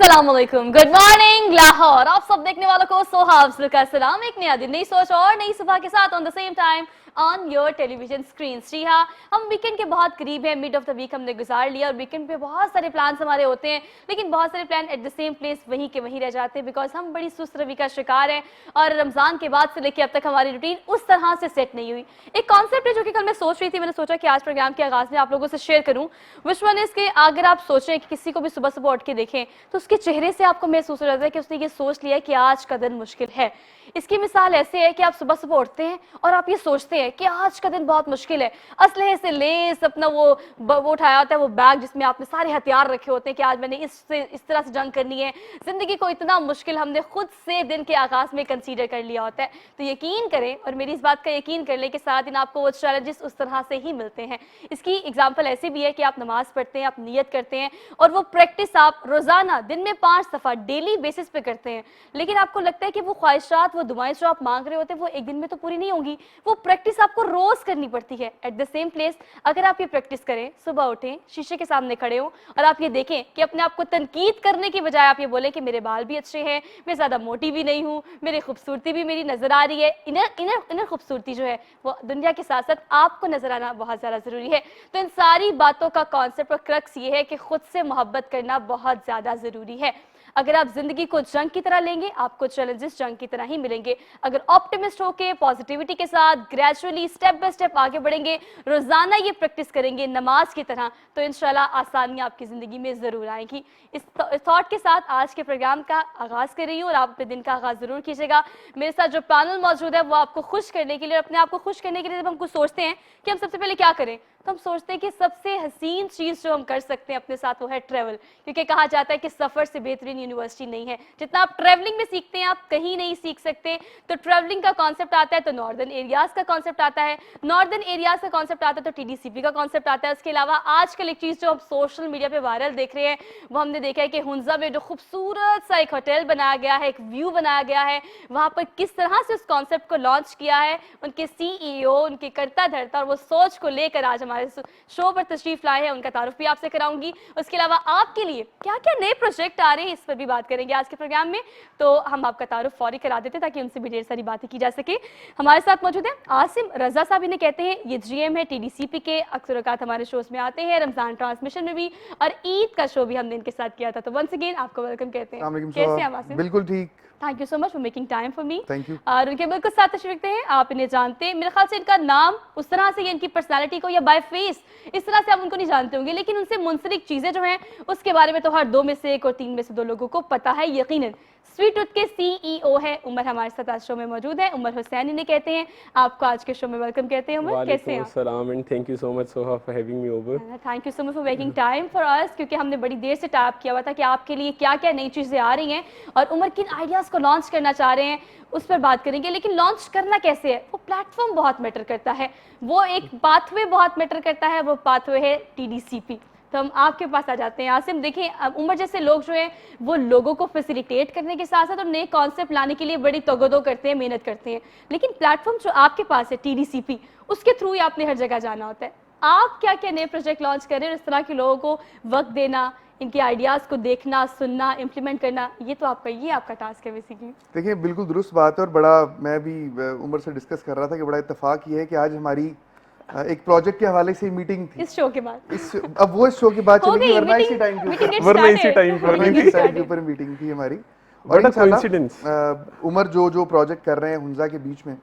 अस्सलामुअलैकुम, good morning Lahore. आप सब देखने वालों को सोहाब का सलाम। एक नया दिन, नई सोच और नई सुबह के साथ on the same time on your television screen. जी हाँ, हम वीकेंड के बहुत करीब हैं। मिड ऑफ द वीक हमने गुजार लिया और वीकेंड पे बहुत सारे प्लान्स हमारे होते हैं, लेकिन बहुत सारे plan at the same place वहीं के वहीं रह जाते हैं बिकॉज हम बड़ी सुस्त रवि का शिकार हैं और रमजान के बाद से लेकर अब तक हमारी रूटीन उस तरह से सेट नहीं हुई। एक कॉन्सेप्ट है जो कि कल मैं सोच रही थी, मैंने सोचा कि आज प्रोग्राम के आगाज में आप लोगों से शेयर करूं। विच वन इज के अगर आप सोचें कि किसी को भी सुबह सुबह उठ के देखें तो उसके चेहरे से आपको महसूस हो जाता है कि उसने ये सोच लिया कि आज का दिन मुश्किल है। इसकी मिसाल ऐसे है कि आप सुबह सुबह उठते हैं और आप ये सोचते हैं कि आज का दिन बहुत मुश्किल है। असलहे से लेस अपना वो उठाया होता है, वो बैग जिसमें आपने सारे हथियार रखे होते हैं कि आज मैंने इस तरह से जंग करनी है। जिंदगी को इतना मुश्किल हमने खुद से दिन के आगाज में कंसीडर कर लिया होता है। तो यकीन करें और मेरी इस बात का यकीन कर लें कि सारा दिन आपको वो चैलेंजेस उस तरह से ही मिलते हैं। इसकी एग्जाम्पल ऐसी भी है कि आप नमाज पढ़ते हैं, आप नियत करते हैं और वो प्रैक्टिस आप रोजाना दिन में 5 दफा डेली बेसिस पे करते हैं, लेकिन आपको लगता है कि वो ख्वाहिशात, वो दुआएं जो आप मांग रहे होते हैं वो एक दिन में तो पूरी नहीं होंगी। वो प्रैक्टिस आपको रोज करनी पड़ती है। एट द सेम प्लेस अगर आप ये प्रैक्टिस करें, सुबह उठें, शीशे के सामने खड़े हो और आप ये देखें कि अपने आप को तनकीद करने की बजाय आप ये बोलें कि मेरे बाल भी अच्छे हैं, मैं ज्यादा मोटी भी नहीं हूँ, मेरी खूबसूरती भी मेरी नजर आ रही है। इनर खूबसूरती जो है वो दुनिया के साथ साथ आपको नजर आना बहुत ज्यादा जरूरी है। तो इन सारी बातों का कॉन्सेप्ट और क्रक्स ये है कि खुद से मोहब्बत करना बहुत ज्यादा जरूरी है। अगर आप जिंदगी को जंग की तरह लेंगे, आपको चैलेंजेस जंग की तरह ही मिलेंगे। अगर ऑप्टिमिस्ट होके पॉजिटिविटी के साथ ग्रेजुअली स्टेप बाय स्टेप आगे बढ़ेंगे, रोजाना ये प्रैक्टिस करेंगे नमाज की तरह, तो इंशाल्लाह आसानियां आपकी जिंदगी में जरूर आएंगी। इस थॉट के साथ आज के प्रोग्राम का आगाज कर रही हूँ और आप अपने दिन का आगाज जरूर कीजिएगा। मेरे साथ जो पैनल मौजूद है वो आपको खुश करने के लिए, अपने आप को खुश करने के लिए जब हम कुछ सोचते हैं कि हम सबसे पहले क्या करें, तो हम सोचते हैं कि सबसे हसीन चीज जो हम कर सकते हैं अपने साथ वो है ट्रेवल। क्योंकि कहा जाता है कि सफर से बेहतरीन यूनिवर्सिटी नहीं है। जितना आप ट्रेवलिंग में सीखते हैं आप कहीं नहीं सीख सकते। तो ट्रेवलिंग का कॉन्सेप्ट आता है तो नॉर्दर्न एरियाज का कॉन्सेप्ट आता है, नॉर्दर्न एरियाज का कॉन्सेप्ट आता है तो टीडीसीपी का कॉन्सेप्ट आता है। उसके अलावा आजकल एक चीज जो हम सोशल मीडिया पे वायरल देख रहे हैं वो हमने देखा है कि हुंजा में जो खूबसूरत सा एक होटल बनाया गया है, एक व्यू बनाया गया है, वहां पर किस तरह से उस कॉन्सेप्ट को लॉन्च किया है उनके सीईओ, उनके करता धरता और वो सोच को लेकर आज हमारे शो पर तशरीफ लाए हैं, उनका तारुफ भी आपसे कराऊंगी। उसके अलावा आपके लिए क्या क्या नए प्रोजेक्ट आ रहे हैं इस पर भी बात करेंगे आज के प्रोग्राम में। तो हम आपका तारुफ फौरी करा देते ताकि उनसे भी ढेर सारी बातें की जा सके। हमारे साथ मौजूद है आसिम रजा साहब, इन्हें कहते हैं, ये जीएम है टीडीसीपी के, अक्सर औकात हमारे शोज में आते हैं, रमजान ट्रांसमिशन में भी और ईद का शो भी हमने इनके साथ किया था। तो वंस अगेन आपको वेलकम कहते हैं। कैसे हैं आसिम? बिल्कुल ठीक। Thank you so much for making time for me. Thank you. और उनके बिल्कुल साथ तशरीफ रखते हैं, आप इन्हें जानते हैं, मेरे ख्याल से इनका नाम उस तरह से, इनकी पर्सनालिटी को या बाय फेस इस तरह से आप उनको नहीं जानते होंगे, लेकिन उनसे मुंसलिक चीजें जो हैं उसके बारे में तो हर 2 में से 1 और 3 में से 2 लोगों को पता है यकीनन। स्वीट टूथ के सीईओ है उमर, हमारे साथ आज शो में मौजूद है। उमर हुसैन इन्हें कहते हैं, आपको आज के शो में वेलकम कहते हैं। उमर, कैसे हैं आप? सलाम and thank you so much Soha for having me over. Thank you so much for making time for us, क्योंकि हमने बड़ी देर से टैप किया हुआ था कि आपके लिए क्या क्या नई चीज़ें आ रही हैं और उमर किन आइडियाज़ को लॉन्च करना चाह रहे हैं उस पर बात करेंगे। लेकिन लॉन्च करना कैसे है, वो प्लेटफॉर्म बहुत मैटर करता है, वो एक पाथवे बहुत मैटर करता है, वो पाथवे है टीडीसीपी। तो हम आपके पास आ जाते हैं आसिम। देखिए, उमर जैसे लोग जो हैं वो लोगों को फैसिलिटेट करने के साथ साथ और नए कॉन्सेप्ट लाने के लिए बड़ी तगदो करते हैं, मेहनत करते हैं, लेकिन प्लेटफॉर्म जो आपके पास है टीडीसीपी, उसके थ्रू ही आपने हर जगह जाना होता है। आप क्या क्या नए प्रोजेक्ट लॉन्च कर रहे हैं, इस तरह के लोगों को वक्त देना, इनके आइडियाज़ को देखना, सुनना, इम्प्लीमेंट करना, ये तो आपका टास्क है बेसिकली। देखिए, बिल्कुल दुरुस्त बात है और बड़ा, मैं भी उमर से डिस्कस कर रहा था कि बड़ा इत्तेफाक ये है कि आज हमारी एक प्रोजेक्ट के हवाले से मीटिंग थी इस शो के बाद। अब वो इस शो के बाद चलेगी, वरना इसी टाइम के ऊपर मीटिंग थी हमारी। और इंशाल्लाह उमर जो प्रोजेक्ट कर रहे हैं हुंजा के बीच में,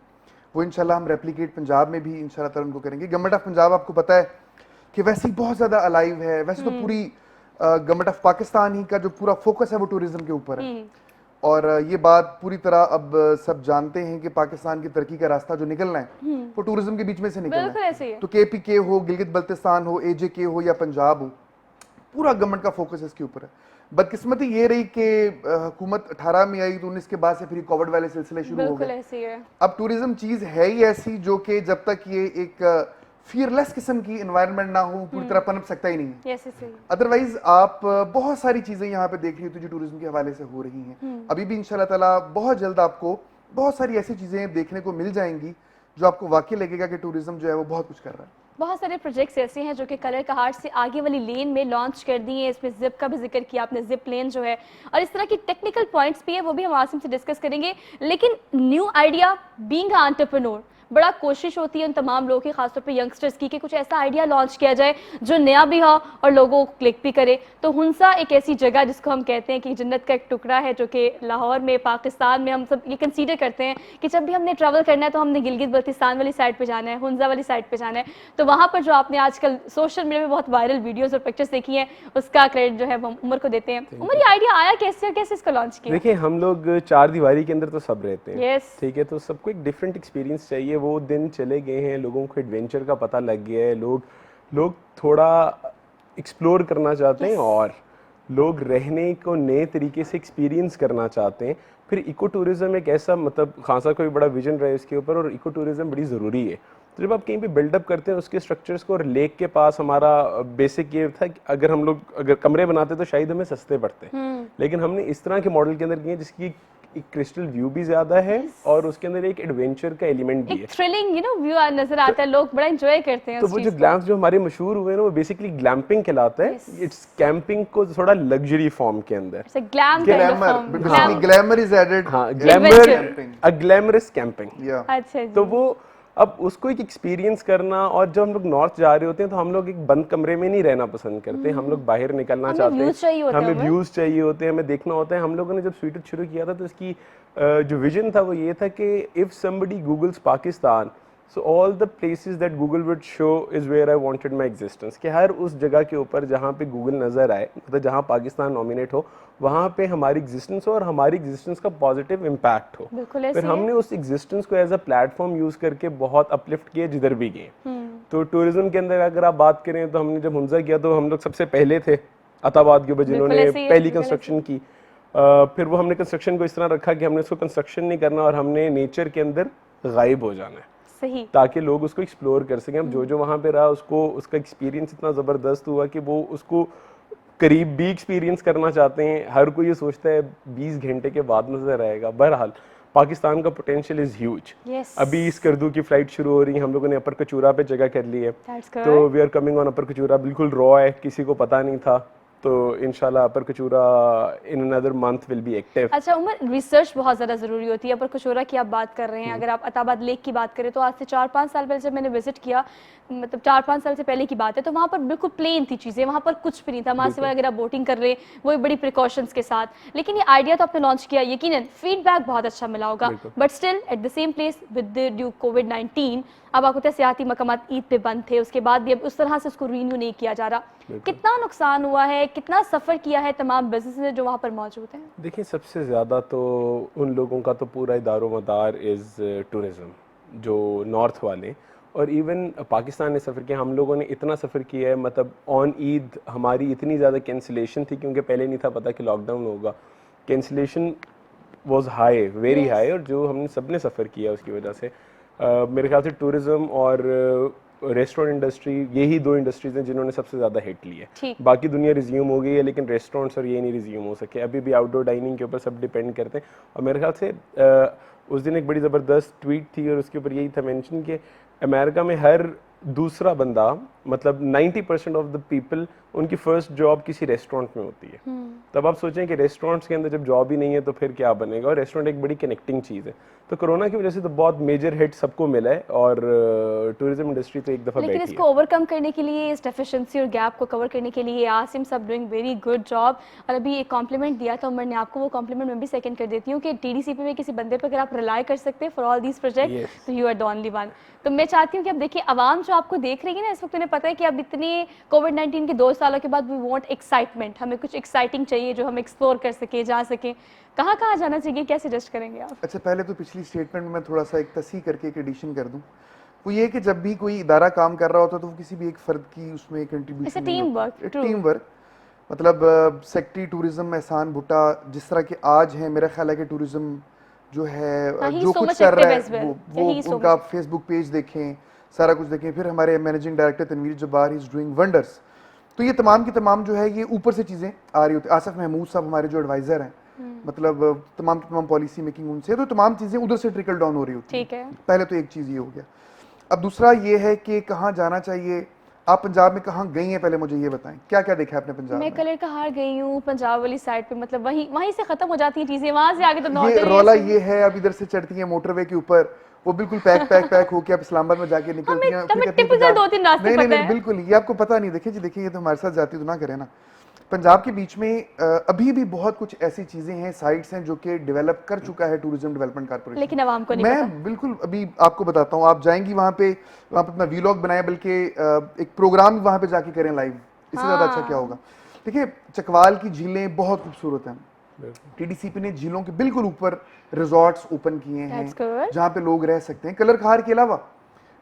वो इंशाल्लाह हम रेप्लिकेट पंजाब में भी इंशाल्लाह ताला उनको करेंगे। गवर्नमेंट ऑफ पंजाब आपको पता है कि वैसे ही बहुत ज़्यादा अलाइव है। वैसे तो पूरी गवर्नमेंट ऑफ पाकिस्तान ही का जो पूरा फोकस है वो टूरिज्म के ऊपर है और ये बात पूरी तरह अब सब जानते हैं कि पाकिस्तान की तरक्की का रास्ता जो निकलना है वो टूरिज्म के बीच में से निकलना है। तो केपीके हो, गिलगित बल्तिस्तान हो, एजेके हो या पंजाब हो, पूरा गवर्नमेंट का फोकस इसके ऊपर है। बदकिस्मती ये रही कि हुकूमत 18 में आई तो 19 के बाद से फिर कोविड वाले सिलसिले शुरू हो गए। अब टूरिज्म चीज है ही ऐसी जो कि जब तक ये एक फियरलेस किस्म की एनवायरनमेंट ना हो पूरी तरह पनप सकता ही नहीं है। अदरवाइज आप बहुत सारी चीजें यहाँ पे देख रही हो जो टूरिज्म के हवाले से हो रही हैं। अभी भी इंशाल्लाह ताला बहुत जल्द आपको बहुत सारी ऐसी चीजें देखने को मिल जाएंगी जो आपको वाकई लगेगा कि टूरिज्म जो है वो बहुत कुछ कर रहा है। बहुत सारे प्रोजेक्ट्स ऐसे हैं जो कि कलर कहाट से आगे वाली लेन में लॉन्च कर दिए हैं। इसमें जिप का भी जिक्र किया आपने, जिप लेन जो है, और इस तरह की टेक्निकल पॉइंट्स भी है, वो भी हम आसिम से डिस्कस करेंगे। लेकिन new idea, being a entrepreneur, बड़ा कोशिश होती है उन तमाम लोगों की, खासतौर पे यंगस्टर्स की, कि कुछ ऐसा आइडिया लॉन्च किया जाए जो नया भी हो और लोगों को क्लिक भी करे। तो हुंसा एक ऐसी जगह जिसको हम कहते हैं कि जन्नत का एक टुकड़ा है, जो कि लाहौर में, पाकिस्तान में, हम सब ये कंसीडर करते हैं कि जब भी हमने ट्रैवल करना है तो हमने गिलगित बल्तिस्तान वाली साइड पे जाना है, हुंसा वाली साइड पे जाना है। तो वहाँ पर जो आपने आजकल सोशल मीडिया में बहुत वायरल वीडियोस और पिक्चर्स देखी हैं, उसका क्रेडिट जो है वो उमर को देते हैं। उमर, ये आइडिया आया कैसे और कैसे इसको लॉन्च किया? देखिए, हम लोग चार दीवारी के अंदर तो सब रहते हैं, Yes. ठीक है, तो सबको एक डिफरेंट एक्सपीरियंस चाहिए। वो दिन चले गए हैं, लोगों को एडवेंचर का पता लग गया है, लोग थोड़ा एक्सप्लोर करना चाहते हैं, और लोग रहने को नए तरीके से एक्सपीरियंस करना चाहते हैं। फिर इको टूरिज्म एक ऐसा, मतलब खासा कोई बड़ा विजन रहा है इसके ऊपर, और इको टूरिज्म बड़ी ज़रूरी है। तो जब आप कहीं पे बिल्डअप करते हैं उसके स्ट्रक्चर्स को, और लेक के पास हमारा बेसिक ये था कि अगर कमरे बनाते तो शायद हमें सस्ते पड़ते, लेकिन हमने इस तरह के मॉडल के अंदर किए जिसकी एक क्रिस्टल व्यू भी ज्यादा है, और उसके अंदर एक एडवेंचर का एलिमेंट भी है, थ्रिलिंग व्यू नजर आता है, लोग बड़ा एंजॉय करते हैं। तो वो जो ग्लैम्स जो हमारे मशहूर हुए ना, वो बेसिकली ग्लैम्पिंग कहलाता है। इट्स कैंपिंग को थोड़ा लग्जरी फॉर्म के अंदर, ग्लैमर इज एडेड, हाँ, ग्लैमर, अ ग्लैमरस कैंपिंग। अच्छा जी। तो वो अब उसको एक एक्सपीरियंस करना, और जब हम लोग नॉर्थ जा रहे होते हैं तो हम लोग एक बंद कमरे में नहीं रहना पसंद करते, हम लोग बाहर निकलना चाहते हैं, हमें व्यूज चाहिए होते हैं, हमें देखना होता है। हम लोगों ने जब स्वीट शुरू किया था तो इसकी जो विजन था वो ये था कि if somebody googles Pakistan, so all the places that Google would show is where I wanted my existence, कि हर उस जगह के ऊपर जहाँ पे गूगल नजर आए, मतलब जहाँ पाकिस्तान नॉमिनेट हो, वहाँ पे हमारी एग्जिस्टेंस हो और हमारी एग्जिस्टेंस का पॉजिटिव इम्पैक्ट हो। फिर हमने उस एग्जिस्टेंस को एज अ प्लेटफॉर्म यूज करके बहुत अपलिफ्ट किए जिधर भी गए। तो टूरिज्म के अंदर अगर आप बात करें तो हमने जब हुंजा किया तो हम लोग सबसे पहले थे अताबाद के ऊपर जिन्होंने पहली कंस्ट्रक्शन की। फिर वो हमने कंस्ट्रक्शन को इस तरह रखा कि हमने उसको कंस्ट्रक्शन नहीं करना और हमने नेचर के अंदर गायब हो जाना है, सही, ताकि लोग उसको एक्सप्लोर कर सकें। अब जो वहाँ पे रहा उसको, उसका एक्सपीरियंस इतना ज़बरदस्त हुआ कि वो उसको करीब भी एक्सपीरियंस करना चाहते हैं। हर कोई ये सोचता है 20 घंटे के बाद नजर आएगा। बहरहाल पाकिस्तान का पोटेंशियल इज ह्यूज। अभी स्कर्दू की फ्लाइट शुरू हो रही है, हम लोगों ने अपर कचूरा पे जगह कर ली है, तो वी आर कमिंग ऑन अपर कचूरा। बिल्कुल रॉ है, किसी को पता नहीं था, तो इंशाल्लाह upper Kachura in another month will be active. अच्छा उमर, रिसर्च बहुत ज़्यादा ज़रूरी होती है। अपर कचूरा की आप बात कर रहे हैं, अगर आप अताबाद लेक की बात करें तो आज से 4-5 साल पहले जब मैंने विजिट किया, मतलब 4-5 साल से पहले की बात है, तो वहाँ पर बिल्कुल प्लेन थी चीज़ें, वहाँ पर कुछ भी नहीं था। वहाँ सिवाय अगर आप बोटिंग कर रहे हैं वो बड़ी प्रिकॉशंस के साथ। लेकिन ये आइडिया तो आपने लॉन्च किया, यकीनन फीडबैक बहुत अच्छा मिला होगा, but still at the same place with due कोविड-19 अब आपको सियाती मकामात ईद पे बंद थे, उसके बाद भी अब उस तरह से उसको रीन्यू नहीं किया जा रहा। कितना नुकसान हुआ है, कितना सफ़र किया है तमाम बिजनेस जो वहाँ पर मौजूद हैं? देखिए, सबसे ज़्यादा तो उन लोगों का तो पूरा इदारो मदार इज़ टूरिज़्म, जो नॉर्थ वाले, और इवन पाकिस्तान ने सफ़र किया। हम लोगों ने इतना सफ़र किया है, मतलब ऑन ईद हमारी इतनी ज़्यादा कैंसिलेशन थी क्योंकि पहले नहीं था पता कि लॉकडाउन होगा। Cancellation was high, very high, और जो हमने सब ने सफ़र किया उसकी वजह से मेरे ख्याल से टूरिज़्म और रेस्टोरेंट इंडस्ट्री, यही दो इंडस्ट्रीज़ हैं जिन्होंने सबसे ज़्यादा हिट ली है। बाकी दुनिया रिज्यूम हो गई है, लेकिन रेस्टोरेंट्स और ये नहीं रिज्यूम हो सके। अभी भी आउटडोर डाइनिंग के ऊपर सब डिपेंड करते हैं। और मेरे ख्याल से उस दिन एक बड़ी ज़बरदस्त ट्वीट थी और उसके ऊपर यही था मेंशन कि अमेरिका में हर दूसरा बंदा, मतलब 90% ऑफ द पीपल, उनकी फर्स्ट जॉब किसी रेस्टोरेंट में होती है। तब आप सोचें कि रेस्टोरेंट्स के अंदर जब जॉब ही नहीं है तो फिर क्या बनेगा। और रेस्टोरेंट एक बड़ी कनेक्टिंग चीज़ है। तो कोरोना की वजह से तो बहुत मेजर हिट सबको मिला है, और टूरिज्म इंडस्ट्री तो एक दफ़ा बैठी है। लेकिन इसको ओवरकम करने के लिए, इस डेफिशिएंसी और गैप को कवर करने के लिए आसिम सब डूइंग वेरी गुड जॉब। और अभी एक कॉम्प्लीमेंट दिया था उमर ने आपको, वो कॉम्प्लीमेंट मैं भी सेकंड कर देती हूँ कि TDCP में किसी बंदे पर अगर आप रिलाई कर सकते हैं फॉर ऑल दीज प्रोजेक्ट, तो you are the only one. तो मैं चाहती हूँ कि अब देखिए, आवाम जो आपको देख रही है ना इस वक्त, उन्हें पता है कि अब इतने कोविड-19 के 2 सालों के बाद वी वांट एक्साइटमेंट, हमें कुछ एक्साइटिंग चाहिए जो हम एक्सप्लोर कर सके, जा सके। कहाँ कहाँ जाना चाहिए, क्या सजेस्ट करेंगे आप? अच्छा, पहले तो पिछली स्टेटमेंट में थोड़ा सा एक तस्हीह करके एक एडिशन कर दूं। वो ये कि जब भी कोई इदारा काम कर रहा होता है तो वो किसी भी एक फर्द की उसमें कंट्रीब्यूशन नहीं होती, टीम वर्क। मतलब सेक्रेटरी टूरिज्म एहसान भुट्टा जिस तरह के आज हैं, मेरा ख्याल है कि टूरिज्म जो है जो कुछ कर रहा है वो उनका फेसबुक पेज देखें, सारा कुछ देखें। फिर हमारे managing director Tanveer Jabbar he is doing wonders. तो ये तमाम की तमाम जो है ये ऊपर से चीज़ें आ रही होती है। आसिफ महमूद साहब हमारे जो एडवाइज़र हैं, मतलब तमाम पॉलिसी मेकिंग उनसे, तो तमाम चीज़ें उधर से ट्रिकल डाउन हो रही होती है। पहले तो एक चीज़ ये हो गया। अब दूसरा ये है कि कहाँ जाना चाहिए। आप पंजाब में कहाँ गई हैं, पहले मुझे ये बताएं, क्या क्या देखा है आपने पंजाब मैं में? कलर का हार गई हूँ पंजाब वाली साइड पे, मतलब वहीं वहीं से खत्म हो जाती हैं चीजें, वहां से आगे तो ये नॉर्दर्न रौला ये है, अब इधर से चढ़ती है मोटरवे के ऊपर, वो बिल्कुल पैक होके आप इस्लामाबाद में जाके निकलती हैं, फिर हमें कहती हैं टिपिकल पंजाब। 2-3 रास्ते नहीं नहीं पता नहीं है। बिल्कुल, ये आपको पता नहीं। देखिए जी, देखिए ये तो हमारे साथ जाती तो ना करे ना। पंजाब के बीच में अभी भी बहुत कुछ ऐसी चीजें हैं, साइट्स हैं जो कि डेवलप कर चुका है टूरिज्म डेवलपन कारपोरेशन, लेकिन आवाम को नहीं मैं बिल्कुल अभी आपको बताता हूँ। आप जाएंगी वहां पे अपना वीलॉग बनाए, बल्कि एक प्रोग्राम वहां पे जाके करें लाइव, इससे ज्यादा अच्छा क्या होगा। देखिए चकवाल की झीलें बहुत खूबसूरत हैं, टीडीसीपी ने झीलों के बिल्कुल ऊपर रिजॉर्ट्स ओपन किए हैं जहाँ पे लोग रह सकते हैं। कलर कहार के अलावा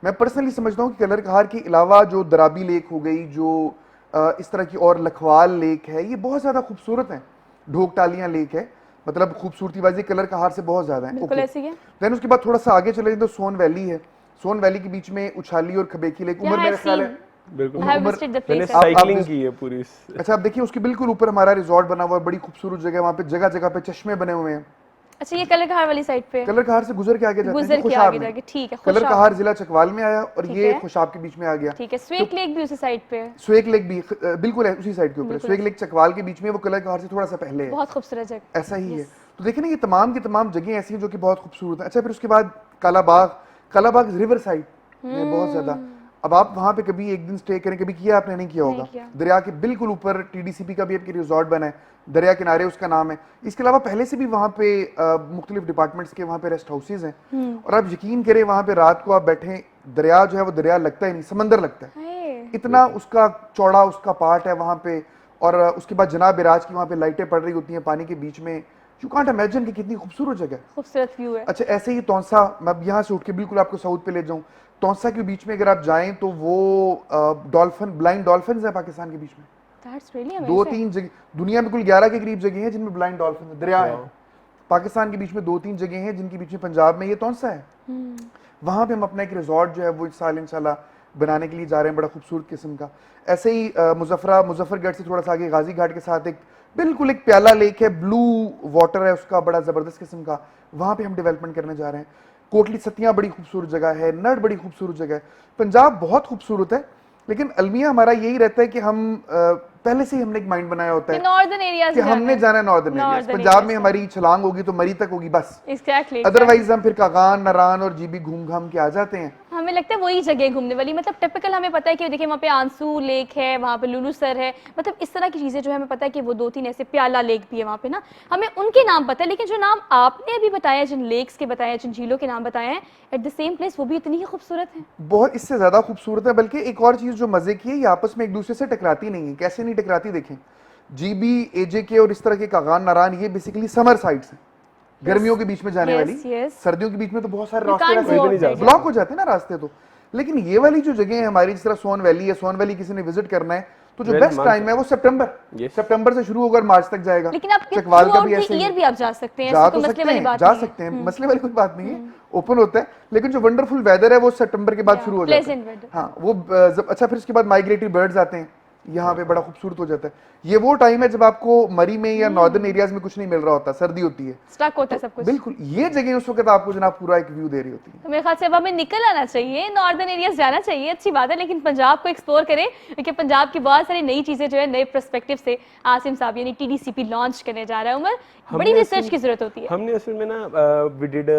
मैं पर्सनली समझता हूँ कि कलर कहार के अलावा जो दराबी लेक हो गई, जो इस तरह की और लखवाल लेक है, ये बहुत ज़्यादा खूबसूरत है। ढोकटालियाँ लेक है, मतलब खूबसूरती बाजी कलर कहार से बहुत ज़्यादा है। बिल्कुल ऐसी है। देन उसके बाद थोड़ा सा आगे चले तो सोन वैली है, सोन वैली के बीच में उछाली और खबेकी लेक, उमर मेरा ख्याल है बिल्कुल मैंने साइकिलिंग की है पूरी। अच्छा आप देखिए उसके बिल्कुल ऊपर हमारा रिजॉर्ट बना हुआ है, बड़ी खूबसूरत जगह, वहाँ पे जगह जगह पे चश्मे बने हुए हैं। अच्छा ये कलर कहार वाली साइड पे, कलर कहार से गुजर के आगे जाते हैं खुशाब में, ठीक है। कलर कहार जिला चकवाल में आया और ये खुशाब के बीच में आ गया। ठीक है, स्वेक लेक भी उसी साइड पे है। स्वेक लेक भी बिल्कुल है उसी साइड के ऊपर। स्वेक लेक चकवाल के बीच में, वो कलर कहार से थोड़ा सा पहले है, बहुत खूबसूरत जगह ऐसा ही है। तो देखिए ना ये तमाम की तमाम जगह ऐसी हैं जो कि बहुत खूबसूरत है। अच्छा फिर उसके बाद कालाबाग रिवर साइड में बहुत ज्यादा, अब आप वहां पे कभी एक दिन स्टे करें, कभी किया आपने? नहीं किया होगा। दरिया के बिल्कुल ऊपर टीडीसीपी का भी एक रिजॉर्ट बना है, दरिया किनारे उसका नाम है। इसके अलावा पहले से भी वहाँ पे मुख्तलिफ डिपार्टमेंट्स के वहाँ पे रेस्ट हाउसेज हैं, और आप यकीन करें वहाँ पे रात को आप बैठें, दरिया जो है वो दरिया लगता ही नहीं, समंदर लगता है, इतना उसका चौड़ा उसका पार्ट है वहाँ पे। और उसके बाद जनाब राज की वहाँ पे लाइटें पड़ रही होती हैं पानी के बीच में, यू कांट इमेजिन कि कितनी खूबसूरत जगह, खूबसूरत व्यू है। अच्छा ऐसे ही तौंसा, मैं यहाँ से उठ के बिल्कुल आपको साउथ पे ले जाऊँ, तौंसा के बीच में अगर आप जाएं तो वो डॉल्फिन, ब्लाइंड डॉल्फिन है पाकिस्तान के बीच में। That's really amazing. 2-3 जगह, दुनिया में कुल 11 के करीब जगह हैं जिनमें ब्लाइंड डॉल्फिन है, दरिया है। पाकिस्तान के बीच में 2-3 जगह हैं जिनके बीच में पंजाब में ये तौंसा है। वहां पे हम अपना एक रिजॉर्ट जो है वो इस साल इंशाल्लाह बनाने के लिए जा रहे हैं, बड़ा खूबसूरत किस्म का। ऐसे ही मुजफ्फरगढ़ से थोड़ा सा आगे गाजी घाट के साथ एक बिल्कुल एक प्याला लेक है, ब्लू वाटर है उसका, बड़ा जबरदस्त किस्म का, वहां पे हम डेवलपमेंट करने जा रहे हैं। कोटली सतियां बड़ी खूबसूरत जगह है, नड बड़ी खूबसूरत जगह है। पंजाब बहुत खूबसूरत है, लेकिन अलमिया हमारा यही रहता है कि हम पहले से ही हमने एक माइंड बनाया होता है नॉर्दर्न एरियाज कि हमने जाना है नॉर्दर्न एरियाज। पंजाब में हमारी छलांग होगी तो मरी तक होगी बस, अदरवाइज हम फिर कागान, नारान और जीबी घूम घाम के आ जाते हैं। हमें लगता है वही जगह घूमने वाली, मतलब टिपिकल हमें पता है कि देखिए वहाँ पे आंसू लेक है, वहाँ पे लुलू सर है, मतलब इस तरह की चीजें जो है हमें पता है कि वो 2-3 ऐसे, प्याला लेक भी है वहाँ पे ना, हमें उनके नाम पता है। लेकिन जो नाम आपने अभी बताया, जिन लेक्स के बताए, जिन झीलों के नाम बताए हैं एट द सेम प्लेस, वो भी इतनी ही खूबसूरत है, बहुत इससे ज्यादा खूबसूरत है। बल्कि एक और चीज जो मजे की है, ये आपस में एक दूसरे से टकराती नहीं है। कैसे नहीं टकराती देखें, जीबी, एजेके और इस तरह के कागान, नारान, ये बेसिकली समर साइट्स हैं, गर्मियों के बीच में जाने वाली। सर्दियों के बीच में तो बहुत सारे रास्ते ब्लॉक हो जाते हैं ना रास्ते तो। लेकिन ये वाली जो जगह है हमारी, जिस तरह सोन वैली है, सोन वैली किसी ने विजिट करना है तो जो बेस्ट टाइम है वो सितंबर से शुरू होकर मार्च तक जाएगा। लेकिन आप चकवाल का भी ऐसे ईयर भी आप जा सकते हैं, जा तो सकते हैं, जा सकते हैं, मसले वाली कोई बात नहीं है, ओपन होता है। लेकिन जो वंडरफुल वेदर है वो सितंबर के बाद शुरू हो जाता है। हाँ वो अच्छा, फिर उसके बाद माइग्रेटरी बर्ड्स आते हैं यहाँ पे, बड़ा खूबसूरत हो जाता है। ये वो टाइम है जब आपको मरी में या नॉर्दर्न एरियाज में कुछ नहीं मिल रहा होता, सर्दी होती है, स्टक होता है सब कुछ। बिल्कुल ये जगह उस वक्त आपको जनाब पूरा एक व्यू दे रही होती है। तो मेरे ख्याल से अब हमें निकल आना चाहिए, नॉर्दर्न एरियाज जाना चाहिए, अच्छी बात है, लेकिन पंजाब को एक्सप्लोर करें, क्योंकि पंजाब की बहुत सारी नई चीजें जो है नए पर्सपेक्टिव से आसिम साहब यानी टीडीसीपी लॉन्च करने जा रहा है। उमर, बड़ी रिसर्च की जरूरत होती है। हमने असल में ना वी डिड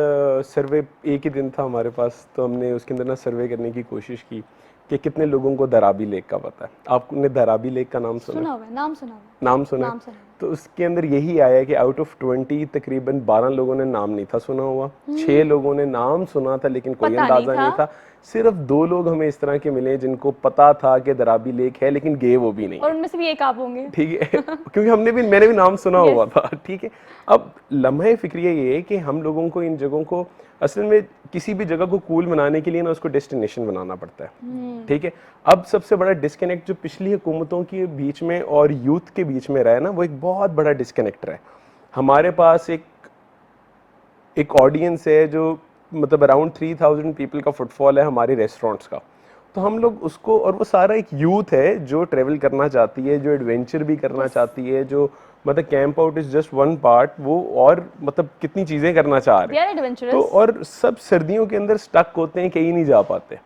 सर्वे, एक ही दिन था हमारे पास, तो हमने उसके अंदर ना सर्वे करने की कोशिश की कि कितने लोगों को दराबी लेक का पता है। आपने दराबी लेक का नाम सुना हुआ है? नाम सुना है। तो उसके अंदर यही आया कि आउट ऑफ 20 तकरीबन 12 लोगों ने नाम नहीं था सुना हुआ, 6 लोगों ने नाम सुना था लेकिन कोई अंदाजा नहीं था। सिर्फ 2 लोग हमें इस तरह के मिले जिनको पता था कि दराबी लेक है, लेकिन गए वो भी नहीं, और उनमें से भी एक आप होंगे, ठीक है क्योंकि मैंने भी नाम सुना हुआ था, ठीक है। अब लम्हे फिक्रिया ये है कि हम लोगों को इन जगहों को असल में किसी भी जगह को कूल बनाने के लिए ना उसको डेस्टिनेशन बनाना पड़ता है, ठीक है। अब सबसे बड़ा डिस्कनेक्ट जो पिछली हुकूमतों के बीच में और यूथ के बीच में रहा है ना, वो एक बहुत बड़ा डिस्कनेक्ट है। हमारे पास एक ऑडियंस है जो मतलब अराउंड 3000 पीपल का फुटफॉल है हमारे रेस्टोरेंट्स का, तो हम लोग उसको, और वो सारा एक यूथ है जो ट्रेवल करना चाहती है, जो एडवेंचर भी करना चाहती है, जो मतलब camp out is just one part, वो और मतलब कितनी चीजें करना चाह रहे हैं, तो और सब सर्दियों के अंदर स्टक होते हैं, कहीं नहीं जा पाते।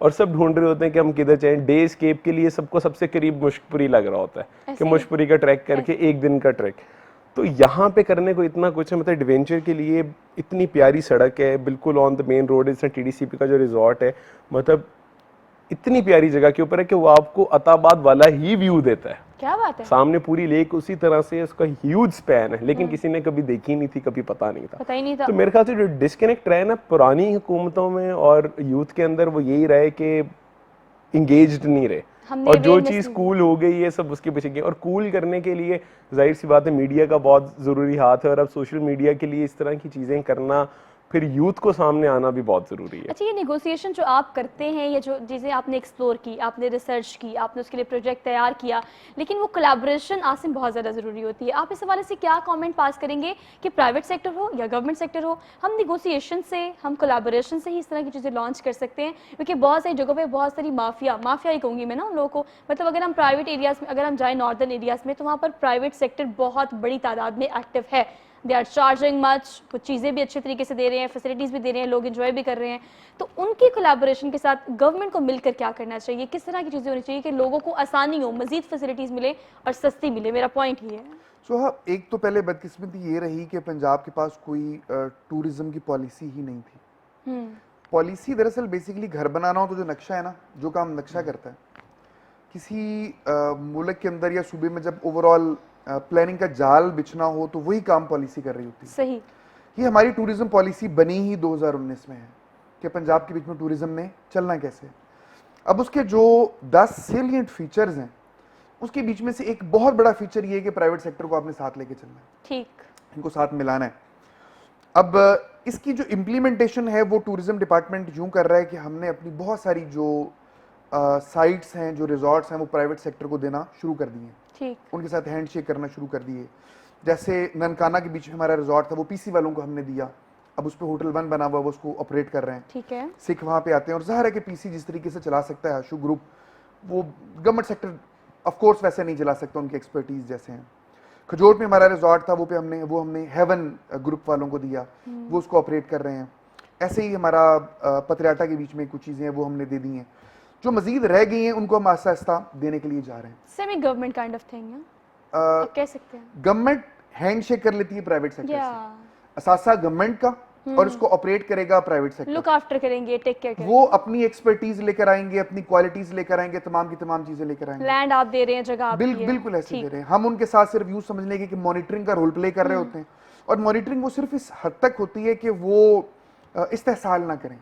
और सब ढूंढ रहे होते हैं कि हम किधर जाएं। डे स्केप के लिए सबको सबसे करीब मुश्कपुरी लग रहा होता है कि मुश्कपुरी का ट्रैक करके एक दिन का ट्रैक। तो यहाँ पे करने को इतना कुछ है, मतलब एडवेंचर के लिए इतनी प्यारी सड़क है, बिल्कुल ऑन द मेन रोड। इसमें TDCP का जो रिजॉर्ट है, मतलब इतनी प्यारी जगह के ऊपर है कि वो आपको अताबाद वाला ही व्यू देता है। क्या बात है। सामने पूरी लेक उसी तरह से, उसका ह्यूज स्पैन है, लेकिन किसी ने कभी देखी नहीं थी, कभी पता नहीं था। पता ही नहीं था। तो मेरे ख्याल से जो डिस्कनेक्ट रहा है ना पुरानी हुकूमतों में और यूथ के अंदर, वो यही रहा है कि इंगेज्ड नहीं रहे, और जो चीज कूल हो गई है सब उसके पीछे गई। और कूल करने के लिए जाहिर सी बात है मीडिया का बहुत जरूरी हाथ है, और अब सोशल मीडिया के लिए इस तरह की चीजें करना, फिर यूथ को सामने आना भी बहुत जरूरी है। अच्छा, ये नेगोशिएशन जो आप करते हैं, या जो चीज़ें आपने एक्सप्लोर की, आपने रिसर्च की, आपने उसके लिए प्रोजेक्ट तैयार किया, लेकिन वो कोलैबोरेशन आसिम बहुत ज़्यादा ज़रूरी होती है। आप इस हवाले से क्या कमेंट पास करेंगे कि प्राइवेट सेक्टर हो या गवर्नमेंट सेक्टर हो, हम नेगोशिएशन से, हम कोलैबोरेशन से ही इस तरह की चीज़ें लॉन्च कर सकते हैं? क्योंकि बहुत सारी जगहों पर बहुत सारी माफिया ही कहूँगी मैं ना उन लोगों को, मतलब अगर हम प्राइवेट एरियाज़ में, अगर हम जाएँ नॉर्दर्न एरियाज़ में, तो वहाँ पर प्राइवेट सेक्टर बहुत बड़ी तादाद में एक्टिव है। दे आर चार्जिंग मच, कुछ चीज़ें भी अच्छे तरीके से दे रहे हैं, फैसिलिटीज़ भी दे रहे हैं, लोग एंजॉय भी कर रहे हैं। तो उनकी कोलैबोरेशन के साथ गवर्नमेंट को मिलकर क्या करना चाहिए? किस तरह की चीज़ें होनी चाहिए कि लोगों को आसानी हो, मजीद फैसिलिटीज़ मिले और सस्ती मिले? मेरा पॉइंट ये है। सो हाँ, एक तो पहले बदकिस्मती ये रही कि पंजाब के पास कोई टूरिज्म की पॉलिसी ही नहीं थी। पॉलिसी दरअसल बेसिकली घर बनाना हो तो जो नक्शा है ना, जो काम नक्शा करता है, किसी मुल्क के अंदर या सूबे में जब ओवरऑल प्लानिंग का जाल बिछना हो तो वही काम पॉलिसी कर रही होती है। सही। ये हमारी टूरिज्म पॉलिसी बनी ही 2019 में है कि पंजाब के बीच में टूरिज्म में चलना कैसे। अब उसके जो 10 सेलिएंट फीचर्स हैं, उसके बीच में से एक बहुत बड़ा फीचर ये है कि प्राइवेट सेक्टर को आपने साथ लेके चलना है, ठीक, इनको साथ मिलाना है। अब इसकी जो इम्प्लीमेंटेशन है वो टूरिज्म डिपार्टमेंट यूं कर रहा है कि हमने अपनी बहुत सारी जो साइट्स हैं, जो रिजॉर्ट्स हैं, वो प्राइवेट सेक्टर को देना शुरू कर दिए हैं। ठीक। उनके साथ हैंडशेक करना शुरू कर दिए। जैसे ननकाना के बीच में हमारा रिजॉर्ट था, वो PC वालों को हमने दिया, अब उस पर होटल 1 बना हुआ, वो उसको ऑपरेट कर रहे हैं। ठीक है। सिख वहाँ पे आते हैं, और ज़ाहिर है कि PC जिस तरीके से चला सकता है आशु ग्रुप, वो गवर्नमेंट सेक्टर ऑफ कोर्स वैसे नहीं चला सकता, उनकी एक्सपर्टीज जैसे हैं। खजोर में हमारा रिजॉर्ट था, वो हमने हेवन ग्रुप वालों को दिया, वो उसको ऑपरेट कर रहे हैं। ऐसे ही हमारा पतियाटा के बीच में कुछ चीज़ें हैं, वो हमने दे दी हैं। जो मजीद रह गई हैं उनको हम आहिस्ता आहिस्ता देने के लिए जा रहे हैं। Semi government kind of thing, आप कह सकते हैं। गवर्नमेंट हैंडशेक कर लेती है प्राइवेट सेक्टर से, असासा गवर्नमेंट का, और उसको ऑपरेट करेगा प्राइवेट सेक्टर, लुक आफ्टर करेंगे, टेक केयर करेंगे। वो अपनी एक्सपर्टीज लेकर आएंगे, अपनी क्वालिटीज लेकर आएंगे, तमाम की तमाम चीजें लेकर आएंगे। लैंड आप दे रहे हैं, जगह आप बिल्कुल ऐसे दे रहे हैं। हम उनके साथ सिर्फ यूं समझ लेंगे कि मॉनिटरिंग का रोल प्ले कर रहे होते हैं, और मॉनिटरिंग वो सिर्फ इस हद तक होती है कि वो इस्तेहसाल ना करें,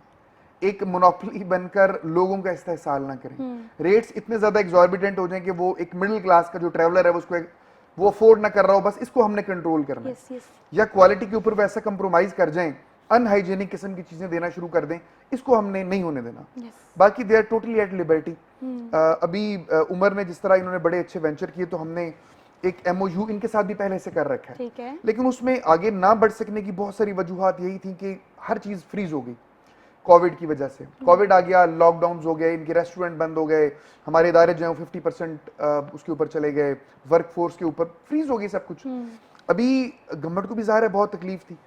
एक मोनोपोली बनकर लोगों का इस्तेहसाल ना करें। रेट्स इतने ज्यादा एग्जॉर्बिटेंट हो जाएं कि वो एक मिडिल क्लास का जो ट्रैवलर है उसको वो अफोर्ड ना कर रहा हो, बस इसको हमने कंट्रोल करना है। या क्वालिटी के ऊपर वैसा कंप्रोमाइज कर जाएं, अनहाइजेनिक किस्म की चीजें देना शुरू कर दें, इसको हमने नहीं होने देना। बाकी they are totally at liberty. अभी उमर ने जिस तरह इन्होंने बड़े अच्छे वेंचर किए, तो हमने एक MOU इनके साथ भी पहले से कर रखा है, लेकिन उसमें आगे ना बढ़ सकने की बहुत सारी वजूहात यही थी कि हर चीज फ्रीज हो गई कोविड की वजह से। कोविड आ गया, लॉकडाउन हो गए, इनके रेस्टोरेंट बंद हो गए, हमारे इदारे जो हैं 50% उसके ऊपर चले गए, वर्क फोर्स के ऊपर फ्रीज हो गई सब कुछ। अभी गवर्नमेंट को भी ज़ाहिर है बहुत तकलीफ थी।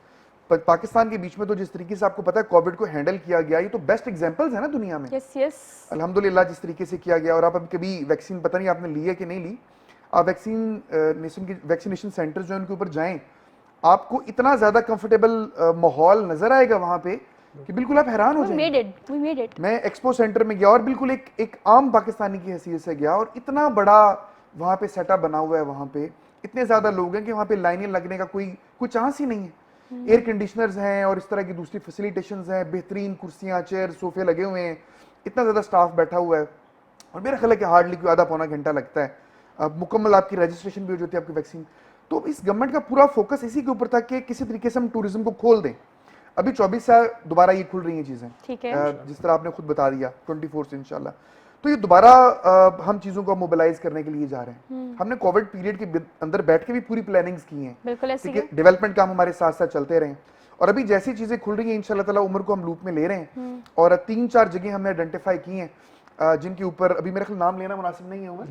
पाकिस्तान के बीच में तो जिस तरीके से आपको पता है कोविड को हैंडल किया गया, ये तो बेस्ट एग्जांपल्स है ना दुनिया में। अल्हम्दुलिल्लाह जिस तरीके से किया गया। और आप अभी कभी वैक्सीन, पता नहीं आपने ली है कि नहीं ली, आप वैक्सीनेशन सेंटर जो है उनके ऊपर जाएं, आपको इतना ज्यादा कंफर्टेबल माहौल नजर आएगा वहां पे कि बिल्कुल आप हैरान हो जाएंगे। मैं एक्सपो सेंटर में गया और बिल्कुल एक आम पाकिस्तानी की हैसियत से गया, और इतना बड़ा वहां पे सेटअप बना हुआ है, वहां पे इतने ज्यादा लोग हैं कि वहां पे लाइनें लगने का कोई चांस ही नहीं है। एयर कंडीशनर्स हैं और इस तरह की दूसरी फैसिलिटेशंस हैं, बेहतरीन कुर्सियां, चेयर, सोफे लगे हुए हैं, इतना ज्यादा स्टाफ बैठा हुआ है, और मेरा ख्याल है कि हार्डली कोई आधा पौना घंटा लगता है, अब मुकम्मल आपकी रजिस्ट्रेशन भी हो जाती है, आपकी वैक्सीन। तो इस गवर्नमेंट का पूरा फोकस इसी के ऊपर था कि किसी तरीके से हम टूरिज्म को खोल दें। अभी 24 से दोबारा ये खुल रही हैं चीजें, जिस तरह आपने खुद बता दिया, 24 से इंशाल्लाह। तो ये दोबारा हम चीजों को मोबिलाइज करने के लिए जा रहे हैं। हमने कोविड पीरियड के अंदर बैठ के भी पूरी प्लानिंग्स की हैं, डेवलपमेंट काम हमारे साथ साथ चलते रहे। और अभी जैसी चीजें खुल रही हैं इंशाल्लाह ताला उम्र को हम लूप में ले रहे हैं, और 3-4 जगह हमने आइडेंटिफाई की हैं जिनके ऊपर अभी मेरे ख्याल नाम लेना मुनासिब नहीं है उमर।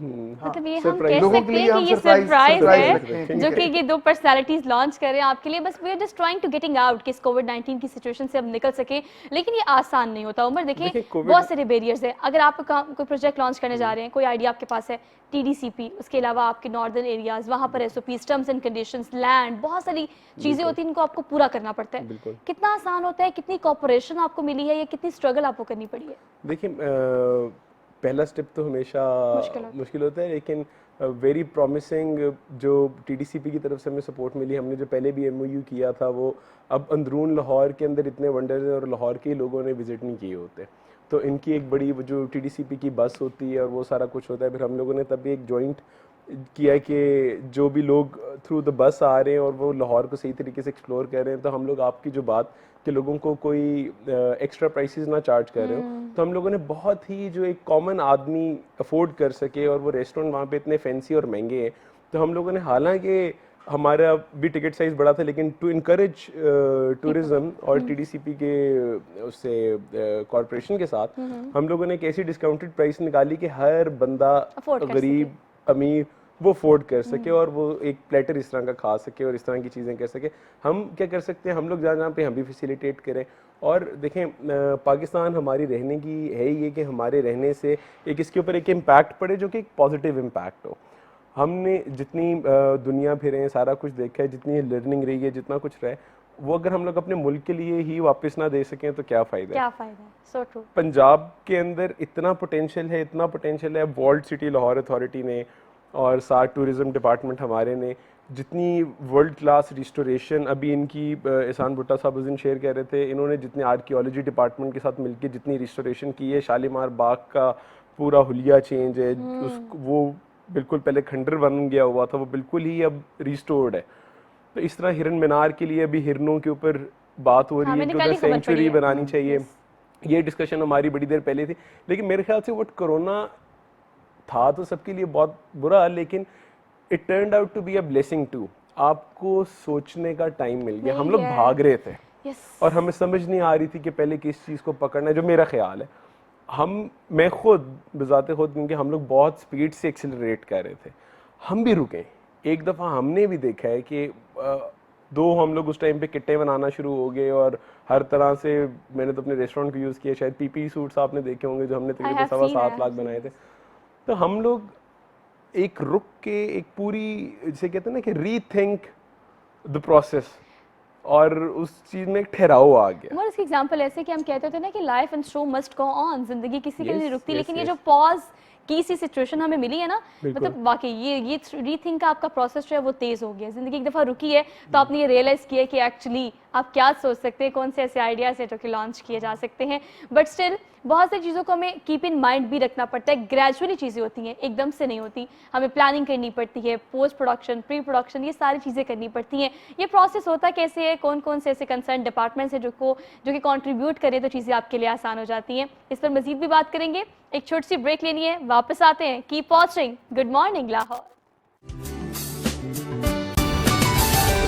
मतलब ये हम Surprise. कह लोगों सकते के लिए हैं कि हम ये surprise सरप्राइज रखते है हैं, जो ठीक कि है। ये दो पर्सनालिटीज लॉन्च कर रहे हैं आपके लिए। बस we are just trying to getting out कि इस कोविड-19 की सिचुएशन से हम निकल सके, लेकिन ये आसान नहीं होता उमर। देखें देखिए, COVID बहुत सारे बैरियर्स है। अगर आप कोई प्रोजेक्ट लॉन्च करने जा रहे हैं, कोई आइडिया आपके पास है, टीडीसीपी, उसके अलावा आपके नॉर्दर्न एरियाज, वहाँ पर SOPs, terms and conditions, land, बहुत सारी चीजें होती हैं, इनको आपको पूरा करना पड़ता है। बिल्कुल। कितना आसान होता है, कितनी कॉपरेशन आपको मिली है, या कितनी स्ट्रगल आपको करनी पड़ी है? देखिए, पहला स्टेप तो हमेशा मुश्किल होता है, लेकिन वेरी प्रॉमिसिंग जो टीडीसीपी की तरफ से हमें सपोर्ट मिली, हमने जो पहले भी एमओयू किया था वो अब अंदरून लाहौर के अंदर इतने वंडर्स हैं और लाहौर के ही लोगों ने विजिट नहीं किए होते, तो इनकी एक बड़ी वो जो टीडीसीपी की बस होती है और वो सारा कुछ होता है। फिर हम लोगों ने तब भी एक जॉइंट किया कि जो भी लोग थ्रू द बस आ रहे हैं और वो लाहौर को सही तरीके से एक्सप्लोर कर रहे हैं, तो हम लोग आपकी जो बात कि लोगों को कोई एक्स्ट्रा प्राइसेस ना चार्ज कर रहे हो, तो हम लोगों ने बहुत ही जो एक कॉमन आदमी अफोर्ड कर सके, और वो रेस्टोरेंट वहाँ पे इतने फैंसी और महंगे हैं, तो हम लोगों ने, हालांकि हमारा भी टिकट साइज बड़ा था, लेकिन टू इनकरेज टूरिज्म और टीडीसीपी के उससे कॉरपोरेशन के साथ हम लोगों ने एक ऐसी डिस्काउंटेड प्राइस निकाली कि हर बंदा, Afford कर गरीब अमीर, वो अफोर्ड कर सके और वो एक प्लेटर इस तरह का खा सके और इस तरह की चीज़ें कर सके। हम क्या कर सकते हैं, हम लोग जहाँ जहाँ पे हम भी फैसिलिटेट करें। और देखें, पाकिस्तान हमारी रहने की है ये कि हमारे रहने से एक इसके ऊपर एक इम्पैक्ट पड़े जो कि एक पॉजिटिव इम्पैक्ट हो। हमने जितनी दुनिया फिरे हैं, सारा कुछ देखा है, जितनी लर्निंग रही है, जितना कुछ रहा है, वो अगर हम लोग अपने मुल्क के लिए ही वापस ना दे सकें तो क्या फ़ायदा है। क्या फायदा है? So true. पंजाब के अंदर इतना पोटेंशियल है, इतना पोटेंशियल है। वर्ल्ड सिटी लाहौर अथॉरिटी ने और साथ टूरिज़्म डिपार्टमेंट हमारे ने जितनी वर्ल्ड क्लास रिस्टोरेशन, अभी इनकी एहसान भुट्टा साहब उस दिन शेयर कर रहे थे, इन्होंने जितनी आर्कियोलॉजी डिपार्टमेंट के साथ मिलकर जितनी रिस्टोरेशन की है, शालीमार बाग का पूरा हुलिया चेंज है, वो बिल्कुल पहले खंडर बन गया हुआ था, वो बिल्कुल ही अब रिस्टोर्ड है। तो इस तरह हिरन मीनार के लिए अभी हिरनों के ऊपर बात हो रही हाँ, है मैंने कि कल उधर ही खबर पढ़ी सेंचुरी है। बनानी चाहिए। ये डिस्कशन हमारी बड़ी देर पहले थी, लेकिन मेरे ख्याल से वो कोरोना था तो सबके लिए बहुत बुरा, लेकिन it turned out to be a blessing too. आपको सोचने का टाइम मिल गया। हम लोग भाग रहे थे और हमें समझ नहीं आ रही थी कि पहले किस चीज़ को पकड़ना है, जो मेरा ख्याल है। मैं खुद बजाते खुद, क्योंकि हम लोग बहुत स्पीड से एक्सेलरेट कर रहे थे, हम भी रुके। एक दफ़ा हमने भी देखा है कि दो हम लोग उस टाइम पे किट्टे बनाना शुरू हो गए और हर तरह से, मैंने तो अपने रेस्टोरेंट को यूज़ किया, शायद पीपी सूट्स आपने देखे होंगे जो हमने तकरीबन 7.25 लाख बनाए थे। तो हम लोग एक रुक के एक पूरी, जिसे कहते हैं ना कि रीथिंक द प्रोसेस, और उस चीज़ में एक ठहराव आ गया। और इसकी एग्जांपल ऐसे कि हम कहते थे ना कि life and show must go on, जिंदगी किसी के लिए नहीं रुकती, लेकिन ये जो पॉज की सी सिचुएशन हमें मिली है ना, मतलब वाकई ये रीथिंक का आपका प्रोसेस जो है वो तेज हो गया। जिंदगी एक दफा रुकी है तो आपने ये रियलाइज किया कि एक्चुअली आप क्या सोच सकते हैं, कौन से ऐसे आइडियाज है जो कि लॉन्च किए जा सकते हैं। बट स्टिल बहुत सारी चीज़ों को हमें कीप इन माइंड भी रखना पड़ता है। ग्रेजुअली चीज़ें होती हैं, एकदम से नहीं होती। हमें प्लानिंग करनी पड़ती है, पोस्ट प्रोडक्शन, प्री प्रोडक्शन, ये सारी चीज़ें करनी पड़ती हैं। ये प्रोसेस होता कैसे है, कौन कौन से ऐसे कंसर्न डिपार्टमेंट्स हैं जो कि कंट्रीब्यूट करें तो चीज़ें आपके लिए आसान हो जाती हैं। इस पर मजीद भी बात करेंगे। एक छोटी सी ब्रेक लेनी है, वापस आते हैं। Keep watching good morning Lahore.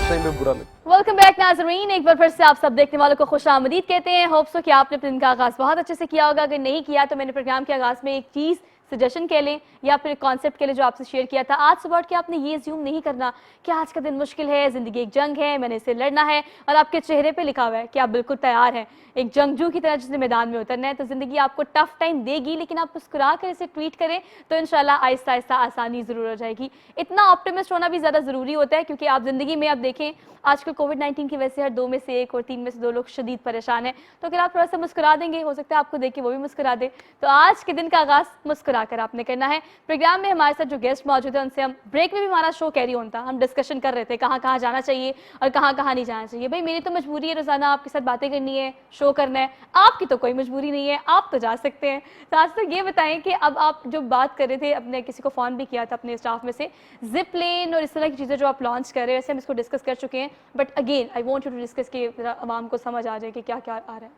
Welcome back नाजरीन, एक बार फिर से आप सब देखने वालों को खुशामदीद कहते हैं। होप सो कि आपने अपने दिन का आगाज़ बहुत अच्छे से किया होगा। अगर नहीं किया तो मैंने प्रोग्राम के आगाज़ में एक चीज़ सजेशन कह लें या फिर कॉन्सेप्ट के लिए जो आपसे शेयर किया था, आज सुबह उठ के आपने ये अज्यूम नहीं करना कि आज का दिन मुश्किल है, ज़िंदगी एक जंग है, मैंने इसे लड़ना है, और आपके चेहरे पे लिखा हुआ है कि आप बिल्कुल तैयार हैं एक जंगजू की तरह जिसने मैदान में उतरना है। तो ज़िंदगी आपको टफ टाइम देगी, लेकिन आप मुस्कुरा कर इसे ट्वीट करें तो इंशाल्लाह आहिस्ता आहिस्ता आसानी ज़रूर हो जाएगी। इतना ऑप्टिमिस्ट होना भी ज़्यादा ज़रूरी होता है, क्योंकि आप ज़िंदगी में आप देखें आजकल कोविड-19 की वजह से हर 2 में से 1 और 3 में से 2 लोग शदीद परेशान हैं। तो अगर आप थोड़ा सा मुस्कुरा देंगे, हो सकता है आपको देख के वो भी मुस्कुरा दे। तो आज के दिन का आगाज़ मुस्कुरा कर आपने करना है। प्रोग्राम में हमारे साथ जो गेस्ट मौजूद है उनसे हम ब्रेक में भी, हमारा शो कैरी ऑन था, हम डिस्कशन कर रहे थे कहाँ कहाँ जाना चाहिए और कहाँ कहाँ नहीं जाना चाहिए। भाई मेरी तो मजबूरी है रोजाना आपके साथ बातें करनी है, शो करना है, आपकी तो कोई मजबूरी नहीं है, आप तो जा सकते हैं। तो आज तक ये बताएं कि अब आप जो बात कर रहे थे, अपने किसी को फ़ोन भी किया था अपने स्टाफ में से, जिप प्लेन और इस तरह की चीज़ें जो आप लॉन्च कर रहे हैं, वैसे हम इसको डिस्कस कर चुके हैं, but again I want you to discuss कि आवाम को समझ आ जाए कि क्या क्या आ रहा है।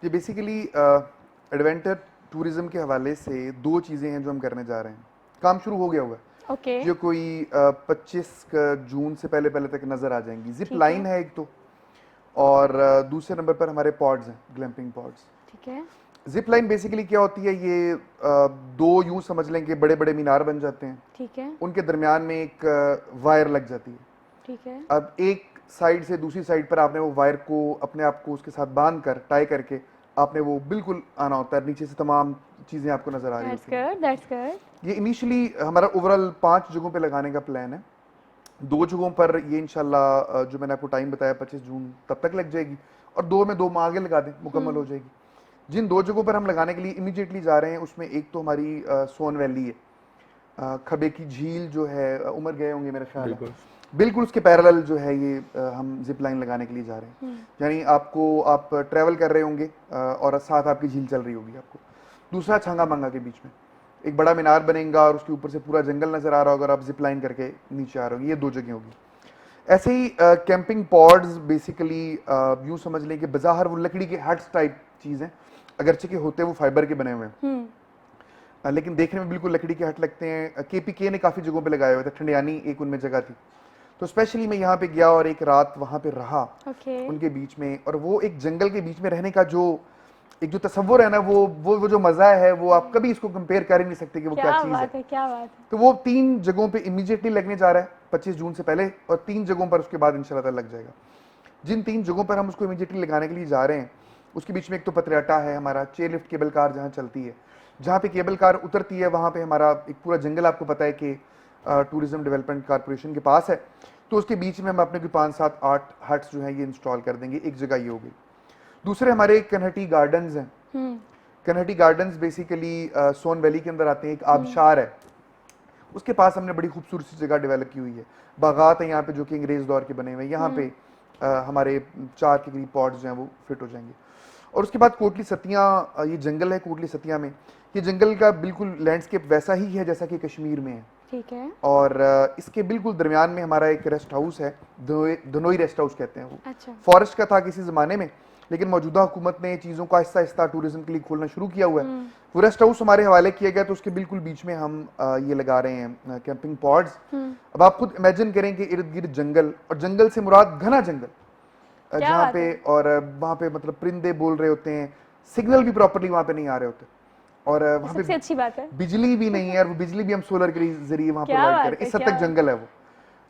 ये बेसिकली एडवेंचर टूरिज्म के हवाले से दो चीज़ें हैं जो हम करने जा रहे हैं। काम शुरू हो गया हुआ है, ओके, जो कोई 25 जून से पहले पहले तक नज़र आ जाएंगी। जिप लाइन है एक तो, और दूसरे नंबर पर हमारे पॉड्स हैं, ग्लैम्पिंग पॉड्स। ठीक है। जिप लाइन बेसिकली क्या होती है, ये दो यूं समझ लें कि बड़े बड़े मीनार बन जाते हैं, ठीक है, उनके दरमियान में एक वायर लग जाती है। ठीक है, अब एक साइड से दूसरी साइड पर आपने वो वायर को अपने आप को उसके साथ बांध कर टाई करके आपने वो बिल्कुल आना होता है, नीचे से तमाम चीज़ें आपको नज़र आ रही दैट्स होती हैं। Good, that's good. ये इनिशियली हमारा ओवरऑल 5 जगहों पे लगाने का प्लान है। 2 जगहों पर ये इंशाल्लाह जो मैंने आपको टाइम बताया 25 जून तब तक लग जाएगी, और 2 में 2 माह आगे लगा दें, मुकम्मल हो जाएगी। जिन 2 जगहों पर हम लगाने के लिए इमीडिएटली जा रहे हैं, उसमें एक तो हमारी सोन वैली है, खबे की झील जो है, उमर गए होंगे मेरा ख्याल है, बिल्कुल उसके पैरेलल जो है ये हम जिप लाइन लगाने के लिए जा रहे हैं। यानी आप ट्रैवल कर रहे होंगे और साथ आपकी झील चल रही होगी आपको। दूसरा, छांगा मांगा के बीच में एक बड़ा मीनार बनेगा और उसके ऊपर से पूरा जंगल नजर आ रहा होगा और आप जिप लाइन करके नीचे आ रहे होंगे। ये 2 जगह होगी। ऐसे ही कैंपिंग पॉड्स बेसिकली यूं समझ लें कि बाजार वो लकड़ी के हट्स टाइप चीज़ हैं, अगरचे के होते वो फाइबर के बने हुए हैं, लेकिन देखने में बिल्कुल लकड़ी के हट लगते हैं। केपीके ने काफ़ी जगहों पे लगाए हुए थे, ठंडियानी एक उनमें जगह थी, तो स्पेशली मैं यहाँ पे गया और एक रात वहाँ पे रहा उनके बीच में। और वो एक जंगल के बीच में रहने का जो एक जो तस्वुर है ना, वो जो मज़ा है, वो आप कभी इसको कंपेयर कर ही नहीं सकते कि वो क्या चीज़ है। क्या बात है। तो वो 3 जगहों पे इमीडिएटली लगने जा रहा है 25 जून से पहले, और 3 जगहों पर उसके बाद इंशाल्लाह ताला लग जाएगा। जिन 3 जगहों पर हम उसको इमीडिएटली लगाने के लिए जा रहे हैं, उसके बीच में एक तो पतरियाटा है हमारा, चेयर लिफ्ट केबल कार जहाँ चलती है, जहाँ पे केबल कार उतरती है वहाँ पे हमारा एक पूरा जंगल आपको पता है कि टूरिज्म डेवलपमेंट कॉर्पोरेशन के पास है, तो उसके बीच में हम अपने कोई 5, 7, 8 हट्स जो हैं ये इंस्टॉल कर देंगे। एक जगह ये हो गई। दूसरे हमारे कन्हटी गार्डन्स हैं। कन्हटी गार्डन्स बेसिकली सोन वैली के अंदर आते हैं। एक आबशार है, उसके पास हमने बड़ी खूबसूरत सी जगह डेवलप की हुई है। बागात है यहाँ पे जो कि अंग्रेज दौर के बने हुए हैं। यहाँ पे हमारे 4 के करीब पॉट्स जो हैं वो फिट हो जाएंगे। और उसके बाद कोटली सतियाँ, ये जंगल है कोटली सतियाँ में। ये जंगल का बिल्कुल लैंडस्केप वैसा ही है जैसा कि कश्मीर में है। ठीक है। और इसके बिल्कुल दरमियान में हमारा एक रेस्ट हाउस है, धनोई रेस्ट हाउस कहते हैं वो। अच्छा। फॉरेस्ट का था किसी ज़माने में, लेकिन मौजूदा हुकूमत ने चीज़ों को आहिस्ता आहिस्ता टूरिज्म के लिए खोलना शुरू किया हुआ है। वो रेस्ट हाउस हमारे हवाले किया गया, तो उसके बिल्कुल बीच में हम ये लगा रहे हैं कैंपिंग पॉड्स। अब आप खुद इमेजिन करें कि इर्द गिर्द जंगल, और जंगल से मुराद घना जंगल, जहाँ पे और वहाँ पे मतलब परिंदे बोल रहे होते हैं, सिग्नल भी प्रॉपरली वहाँ पे नहीं आ रहे होते, और वहाँ पे अच्छी बात है, बिजली भी नहीं है, और वो बिजली भी हम सोलर के जरिए वहाँ प्रोवाइड करें। इस हद तक जंगल है वो।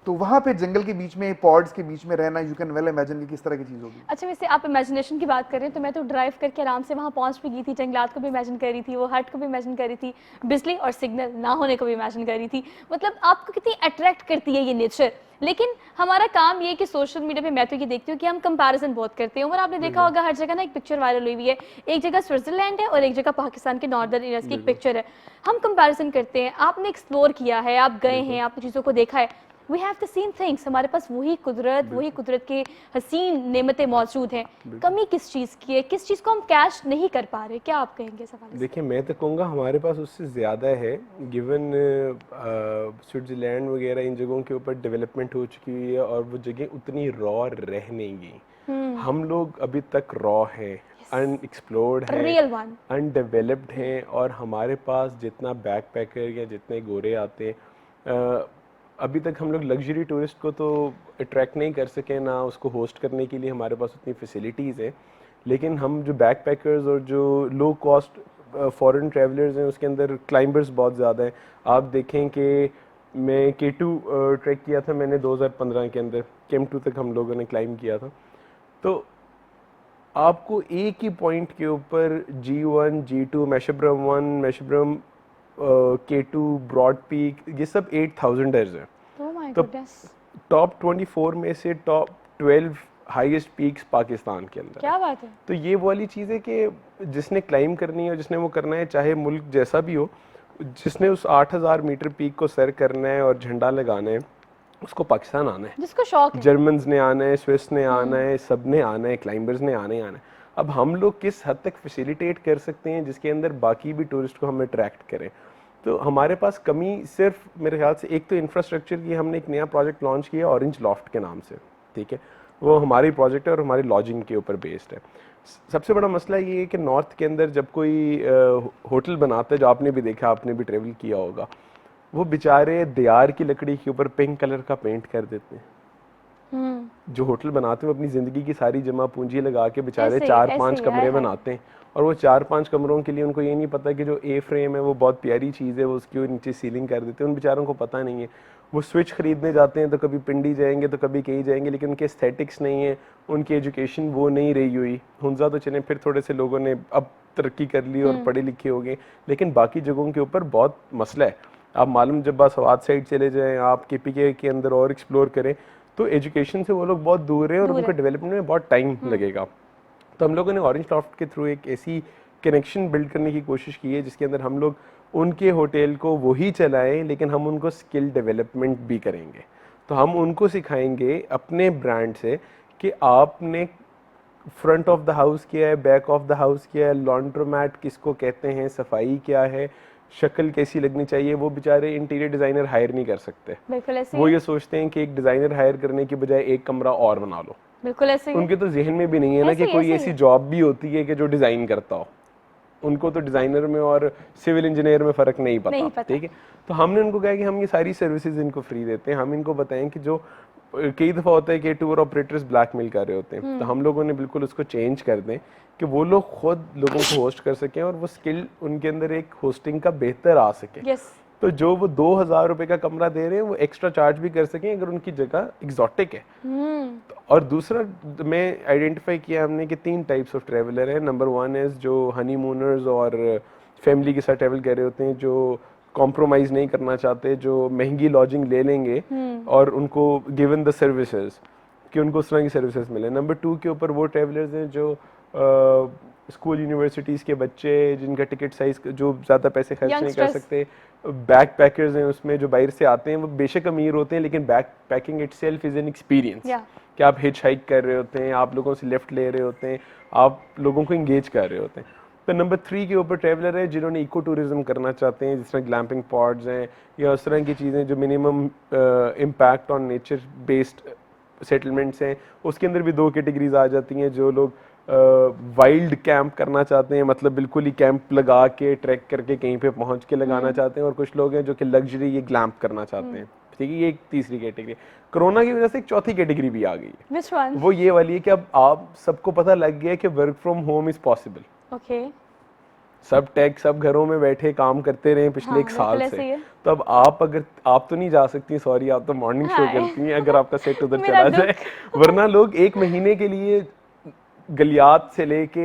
तो वहाँ पे जंगल के बीच में, पॉड्स के बीच में रहना, यू कैन वेल इमेजिन कि किस तरह की चीज़ होगी। अच्छा, वैसे आप इमेजिनेशन की बात कर रहे हैं, तो मैं तो ड्राइव करके आराम से वहाँ पहुँच भी गई थी। जंगलात को भी इमेजिन कर रही थी, वो हट को भी इमेजिन कर रही थी, बिजली और सिग्नल ना होने को भी इमेजिन कर रही थी। मतलब आपको कितनी अट्रैक्ट करती है ये नेचर। लेकिन हमारा काम ये है कि सोशल मीडिया पे मैं तो ये देखती हूँ कि हम कंपैरिजन बहुत करते हैं। और आपने देखा होगा हर जगह ना एक पिक्चर वायरल हुई है, एक जगह स्विट्जरलैंड है और एक जगह पाकिस्तान के नॉर्दर्न एरियाज की एक पिक्चर है। हम कंपैरिजन करते हैं। आपने एक्सप्लोर किया है, आप गए हैं, आपने चीज़ों को देखा है। We have the same things. हमारे पास वही कुदरत के हसीन नेमतें मौजूद हैं। कमी किस चीज़ की है, किस चीज़ को हम कैश नहीं कर पा रहे? क्या आप कहेंगे इस हवाले से? देखिए, मैं तो कहूँगा हमारे पास उससे ज़्यादा है। गिवन स्विट्ज़रलैंड वगैरह इन जगहों के ऊपर डेवलपमेंट हो चुकी हुई है और वो जगह उतनी रॉ रह नहीं गई। हम लोग अभी तक रॉ है, अनएक्सप्लोर्ड है, अनडेवलप्ड हैं, और हमारे पास जितना बैकपैकर या जितने गोरे आते हैं, अभी तक हम लोग लग्जरी टूरिस्ट को तो अट्रैक्ट नहीं कर सके, ना उसको होस्ट करने के लिए हमारे पास उतनी फैसिलिटीज़ है। लेकिन हम जो बैकपैकर्स और जो लो कॉस्ट फॉरेन ट्रैवलर्स हैं, उसके अंदर क्लाइंबर्स बहुत ज़्यादा हैं। आप देखें कि मैं K2 ट्रैक किया था मैंने 2015 के अंदर, K2 तक हम लोगों ने क्लाइंब किया था। तो आपको एक ही पॉइंट के ऊपर G1, G2, मैशब्रम 1, मैशब्रम K2, broad peak, ये सब 8000ers हैं। तो टॉप 24 में से टॉप 12 हाईएस्ट पीक्स पाकिस्तान के अंदर। क्या बात है। तो ये वाली चीज़ है कि जिसने क्लाइम करनी है, जिसने वो करना है, चाहे मुल्क जैसा भी हो, जिसने उस 8000 मीटर पीक को सर करना है और झंडा लगाना है, उसको पाकिस्तान आना है। जिसको शौक है। जर्मन्स ने आना है, स्विस ने आना है, सब ने आना है, क्लाइंबर्स ने आना ही आना है। अब हम लोग किस हद तक फैसिलिटेट कर सकते हैं जिसके अंदर बाकी भी टूरिस्ट को हम अट्रैक्ट करें? तो हमारे पास कमी सिर्फ मेरे ख्याल से एक तो इंफ्रास्ट्रक्चर की। हमने एक नया प्रोजेक्ट लॉन्च किया ऑरेंज लॉफ्ट के नाम से, ठीक है। वो हमारी प्रोजेक्ट है और हमारी लॉजिंग के ऊपर बेस्ड है। सबसे बड़ा मसला ये है कि नॉर्थ के अंदर जब कोई होटल बनाता है, जो आपने भी देखा, आपने भी ट्रेवल किया होगा, वो बेचारे दीवार की लकड़ी के ऊपर पिंक कलर का पेंट कर देते हैं। जो होटल बनाते हैं वो अपनी ज़िंदगी की सारी जमा पूंजी लगा के बेचारे ऐसे- 4-5 ऐसे, कमरे है। बनाते हैं, और वो 4-5 कमरों के लिए उनको ये नहीं पता कि जो ए फ्रेम है वो बहुत प्यारी चीज़ है, वो उसके नीचे सीलिंग कर देते हैं, उन बेचारों को पता नहीं है। वो स्विच खरीदने जाते हैं तो कभी पिंडी जाएंगे तो कभी कहीं जाएंगे, लेकिन उनके एस्थेटिक्स नहीं है, उनकी एजुकेशन वो नहीं रही हुई। हुंजा तो चले फिर थोड़े से लोगों ने अब तरक्की कर ली और पढ़े लिखे हो गए, लेकिन बाकी जगहों के ऊपर बहुत मसला है। आप मालूम जब आप सवाद साइड चले जाएं, आप KPK के अंदर और एक्सप्लोर करें, तो एजुकेशन से वो लोग बहुत दूर है और उनको डेवलपमेंट में बहुत टाइम लगेगा। तो हम लोगों ने ऑरेंज लॉफ्ट के थ्रू एक ऐसी कनेक्शन बिल्ड करने की कोशिश की है जिसके अंदर हम लोग उनके होटल को वही चलाएं, लेकिन हम उनको स्किल डेवलपमेंट भी करेंगे। तो हम उनको सिखाएंगे अपने ब्रांड से कि आपने फ्रंट ऑफ द हाउस क्या है, बैक ऑफ द हाउस क्या है, लॉन्ड्रोमैट किसको कहते हैं, सफाई क्या है, शक्ल कैसी लगनी चाहिए। वो बेचारे इंटीरियर डिज़ाइनर हायर नहीं कर सकते, बिल्कुल ऐसे वो ही है। ये सोचते हैं कि एक डिज़ाइनर हायर करने की बजाय एक कमरा और बना लो। बिल्कुल ऐसे ही है। उनके तो जहन में भी नहीं है ना ऐसे कि ही, कोई ऐसे ही ऐसी है। जॉब भी होती है कि जो डिज़ाइन करता हो। उनको तो डिज़ाइनर में और सिविल इंजीनियर में फ़र्क नहीं नहीं पता, पता। ठीक है। तो हमने उनको कहा कि हम ये सारी सर्विसेज इनको फ्री देते हैं। हम इनको बताएं कि जो कई दफ़ा होता है कि टूर ऑपरेटर्स ब्लैकमेल कर रहे होते हैं, तो हम लोगों ने बिल्कुल उसको चेंज कर दें कि वो लोग खुद लोगों को होस्ट कर सकें और वो स्किल उनके अंदर एक होस्टिंग का बेहतर आ सके। यस। तो जो वो 2000 रुपए का कमरा दे रहे हैं वो एक्स्ट्रा चार्ज भी कर सकें अगर उनकी जगह एग्जॉटिक है। और दूसरा में आइडेंटिफाई किया हमने कि 3 टाइप्स ऑफ ट्रैवलर है। नंबर 1 इज जो हनीमूनर्स और फैमिली के साथ ट्रैवल कर रहे होते हैं, जो कॉम्प्रोमाइज़ नहीं करना चाहते, जो महंगी लॉजिंग ले लेंगे और उनको गिवन द सर्विसेज कि उनको उस तरह की सर्विसेज मिले। नंबर 2 के ऊपर वो ट्रैवलर्स हैं जो स्कूल यूनिवर्सिटीज़ के बच्चे जिनका टिकट साइज जो ज़्यादा पैसे खर्च नहीं कर Youngsters. सकते, बैक पैकर्स हैं उसमें जो बाहर से आते हैं, वो बेशक अमीर होते हैं लेकिन back packing itself is an experience Yeah. कि आप हिच हाइक कर रहे होते हैं, आप लोगों से लिफ्ट ले रहे होते हैं, आप लोगों को इंगेज कर रहे होते हैं। तो नंबर 3 के ऊपर ट्रैवलर है जिन्होंने इको टूरिज्म करना चाहते हैं, जिस तरह ग्लैम्पिंग पॉड्स हैं या उस तरह की चीज़ें जो minimum impact on nature based settlements हैं। उसके अंदर भी 2 कैटेगरीज आ जाती हैं, जो लोग वाइल्ड कैंप करना चाहते हैं, मतलब बिल्कुल ही कैंप लगा के ट्रैक करके कहीं पे पहुंच के लगाना चाहते हैं, और कुछ लोग हैं जो कि लग्जरी ये ग्लैम्प करना चाहते हैं, ठीक है। ये एक तीसरी कैटेगरी। कोरोना की वजह से एक चौथी कैटेगरी भी आ गई है। Which one? वो ये वाली है कि अब आप सबको पता लग गया है कि work from home is possible. Okay. सब टेक सब घरों में बैठे काम करते रहे पिछले हाँ, एक साल बिल्कुल ऐसे से। ही है। तो अब आप तो नहीं जा सकती, सॉरी, आप तो मॉर्निंग शो हाय। करती हैं, अगर आपका सेट उधर मेरा चला जाए। वरना लोग 1 महीने के लिए गलियात से लेके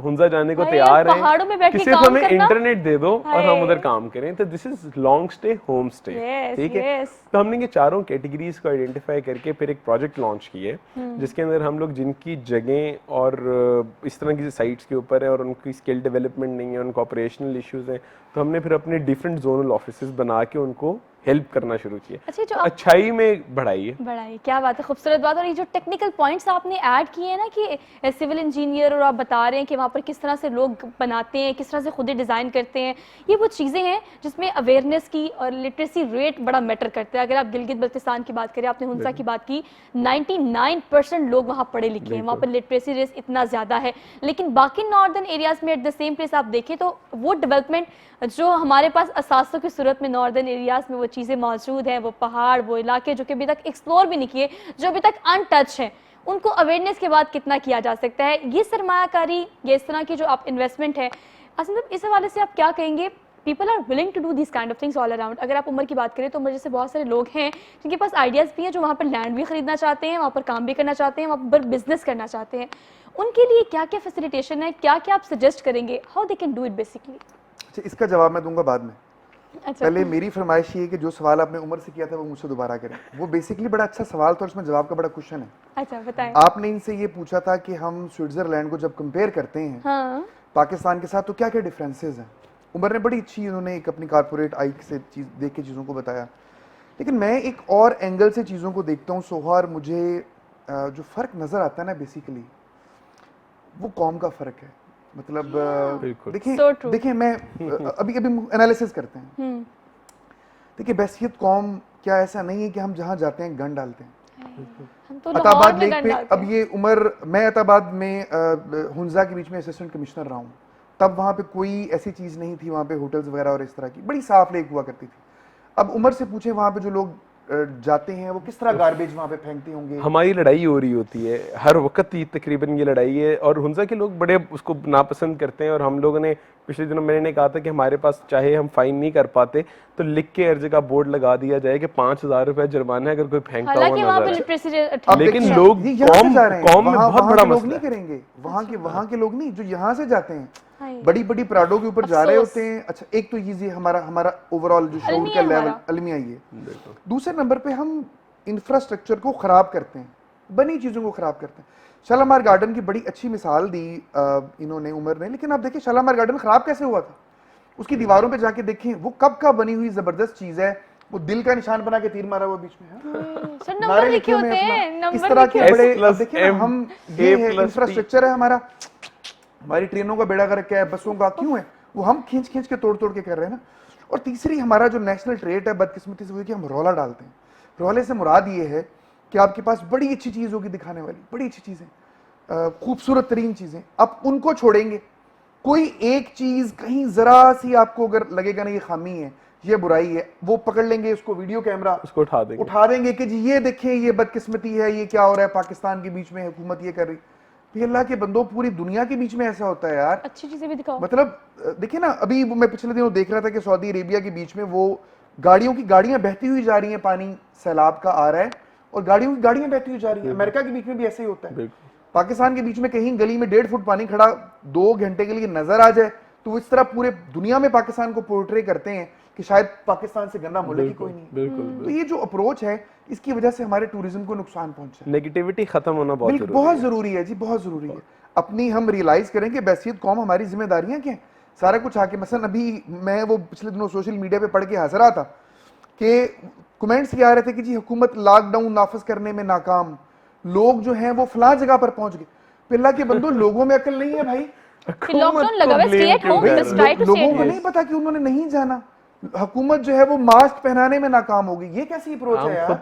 हुंजा जाने को हाय, तैयार हैं पहाड़ों में बैठ कि के सिर्फ काम हमें करना। इंटरनेट दे दो और हम हाय। उधर काम करें। तो this is long stay home stay, Yes, ठीक है। yes. तो हमने ये चारों कैटेगरीज को आइडेंटिफाई करके फिर एक प्रोजेक्ट लॉन्च किए, जिसके अंदर हम लोग जिनकी जगह और इस तरह की साइट्स के ऊपर है और उनकी स्किल डेवलपमेंट नहीं है, उनको ऑपरेशनल इश्यूज हैं, तो हमने फिर अपने डिफरेंट जोनल ऑफिसेज बना के उनको हेल्प करना शुरू किया। अच्छा, जो तो आप अच्छाई में बढ़ाई है। बढ़ाई, क्या बात है, खूबसूरत बात। और ये जो टेक्निकल पॉइंट्स आपने ऐड किए हैं ना कि सिविल इंजीनियर, और आप बता रहे हैं कि वहाँ पर किस तरह से लोग बनाते हैं, किस तरह से खुद ही डिज़ाइन करते हैं, ये वो चीज़ें हैं जिसमें अवेयरनेस की और लिटरेसी रेट बड़ा मैटर करता है। अगर आप गिलगित बल्तिस्तान की बात करें, आपने हुंसा की बात की, 99% लोग वहाँ पढ़े लिखे हैं, वहाँ पर लिटरेसी रेट इतना ज़्यादा है। लेकिन बाकी नॉर्दर्न एरियाज़ में एट द सेम प्लेस आप देखें तो वो डेवलपमेंट जो हमारे पास असासों की सूरत में नॉर्दर्न एरियाज़ में वो चीज़ें मौजूद हैं, वो पहाड़, वो इलाके जो कि अभी तक एक्सप्लोर भी नहीं किए, जो अभी तक अनटच हैं, उनको अवेयरनेस के बाद कितना किया जा सकता है। ये सरमायाकारी, ये इस तरह की जो आप इन्वेस्टमेंट है, मतलब इस हवाले से आप क्या कहेंगे? People are willing to do this kind of things all around. अगर आप उम्र की बात करें तो उम्र जैसे बहुत सारे लोग हैं जिनके पास आइडियाज़ भी हैं, जो वहाँ पर लैंड भी खरीदना चाहते हैं, वहाँ पर काम भी करना चाहते हैं, वहाँ पर बिजनेस करना चाहते हैं। उनके लिए क्या क्या फैसिलिटेशन है, क्या क्या आप सजेस्ट करेंगे, how they can do it basically? अच्छा, इसका जवाब मैं दूंगा बाद में। अच्छा, पहले मेरी फरमाइश ये है कि जो सवाल आपने उमर से किया था वो मुझसे दोबारा करें। वो बेसिकली बड़ा अच्छा सवाल था और उसमें जवाब का बड़ा क्वेश्चन है। अच्छा बताएं। आपने इनसे ये पूछा था कि हम स्विट्जरलैंड को जब कंपेयर करते हैं हाँ, पाकिस्तान के साथ तो क्या क्या डिफरेंसेस हैं। उमर ने बड़ी अच्छी, उन्होंने एक अपनी कारपोरेट आई से चीज़ देख के चीज़ों को बताया, लेकिन मैं एक और एंगल से चीज़ों को देखता हूँ सोहार। मुझे जो फ़र्क नज़र आता है ना बेसिकली, वो कौम का फ़र्क है। मतलब बिल्कुल। So true. देखिए मैं अभी एनालिसिस करते हैं। देखिए बैसियत कौम क्या ऐसा नहीं है कि हम जहाँ जाते हैं गन डालते हैं। हम तो लाहौर अताबाद में लेक गन पे, डालते अब हैं। ये उमर, मैं अताबाद में हुंजा के बीच में असिस्टेंट कमिश्नर रहा हूँ, तब वहाँ पे कोई ऐसी चीज़ नहीं थी, वहाँ पे होटल्स वगैरह और इस तरह की बड़ी साफ लेक हुआ करती थी। अब उमर से पूछे वहाँ पे जो लोग जाते हैं वो किस तरह गार्बेज वहाँ पे फेंकते होंगे? हमारी लड़ाई हो रही होती है हर वक्त ही, तकरीबन ये लड़ाई है, और हुंजा के लोग बड़े उसको नापसंद करते हैं। और हम लोगों ने पिछले दिनों मैंने कहा था कि हमारे पास चाहे हम फाइन नहीं कर पाते तो लिख के हर जगह बोर्ड लगा दिया जाए कि 5,000 रुपए जुर्माना है अगर कोई फेंकता हुआ हालांकि वहाँ नजर पे आए। लिटरेसी लेकिन लोग ये यहाँ से जा रहे हैं, कौम में बहुत बड़ा लोग मसला नहीं है। करेंगे, वहाँ के लोग नहीं, जो यहाँ से जाते हैं हाय। बड़ी बड़ी प्राडो के ऊपर जा रहे अफसोस। होते हैं। अच्छा, एक तो ये हमारा ओवरऑल जो शूट अलमिया का लेवल हमारा। अलमिया ये। दूसरे नंबर पे हम इंफ्रास्ट्रक्चर को खराब करते हैं, बनी चीजों को खराब करते हैं। शालामार गार्डन की बड़ी अच्छी मिसाल दी इन्होंने, उमर ने। लेकिन आप देखिए शालामार गार्डन खराब कैसे हुआ था, उसकी दीवारों पे जाके देखें, वो कब का बनी हुई जबरदस्त चीज है। वो दिल का निशान बना के तीर मारा हुआ बीच में है, सर नारे नंबर लिखे हुए होते हैं हैं, अपना। इस नंबर तरह लिखे के होते बड़े, S+, अब देखिए ना, M, हम A+, ये है T। इंफ्रास्ट्रक्चर है हमारा, हमारी ट्रेनों का बेड़ा गर्क क्या है, बसों का क्यों है, वो हम खींच खींच के तोड़ तोड़ के कर रहे हैं ना। और तीसरी हमारा जो नेशनल ट्रेट है बदकिस्मती से, वो है कि हम रौला डालते हैं। रौले से मुराद ये है कि आपके पास बड़ी अच्छी चीज होगी दिखाने वाली, बड़ी अच्छी चीजें, खूबसूरत तरीन चीजें, आप उनको छोड़ेंगे। कोई एक चीज कहीं जरा सी आपको अगर लगेगा ना ये खामी है, ये बुराई है, वो पकड़ लेंगे उसको, वीडियो कैमरा उसको उठा देंगे कि जी ये देखें ये बदकिस्मती है, ये क्या हो रहा है पाकिस्तान के बीच में, हुकूमत ये कर रही। भी अल्लाह के बंदो, पूरी दुनिया के बीच में ऐसा होता है यार। अच्छी चीजें भी दिखाओ। मतलब देखिए ना, अभी मैं पिछले दिनों देख रहा था कि सऊदी अरेबिया के बीच में वो गाड़ियां बहती हुई जा रही हैं, पानी सैलाब का आ रहा है और गाड़ियों की गाड़ियां बहती हुई जा रही हैं। अमेरिका के बीच में भी ऐसे ही होता है। पाकिस्तान के बीच में कहीं गली में 1.5 फुट पानी खड़ा 2 घंटे के लिए नजर आ जाए तो वो इस तरह पूरे दुनिया में पाकिस्तान को पोर्ट्रे करते हैं कि शायद पाकिस्तान से गंदा मुल्क ही कोई नहीं है। बिल्कुल तो ये जो अप्रोच है, इसकी वजह से हमारे टूरिज्म को नुकसान पहुंचा है। नेगेटिविटी खत्म होना बहुत बिल्कुल जरूरी बहुत है। जरूरी है जी, बहुत जरूरी है। अपनी हम रियलाइज करें कि बैसियत कौम हमारी जिम्मेदारियां क्या हैं, सारा कुछ आके। मसलन अभी मैं वो पिछले दिनों सोशल मीडिया पे पढ़ के हंस रहा था कि कमेंट्स ये आ रहे थे कि जी हुकूमत लॉकडाउन नाफिज करने में नाकाम, लोग जो हैं वो फलां जगह पर पहुंच गए। पिल्ला के बंदो, लोगों में अकल नहीं है भाई। लॉकडाउन लगा हुआ है, stay at home, just try to stay लोगों एट को नहीं पता कि उन्होंने नहीं जाना। हुकूमत जो है वो मास्क पहनाने में नाकाम होगी। ये कैसी अप्रोच है यार?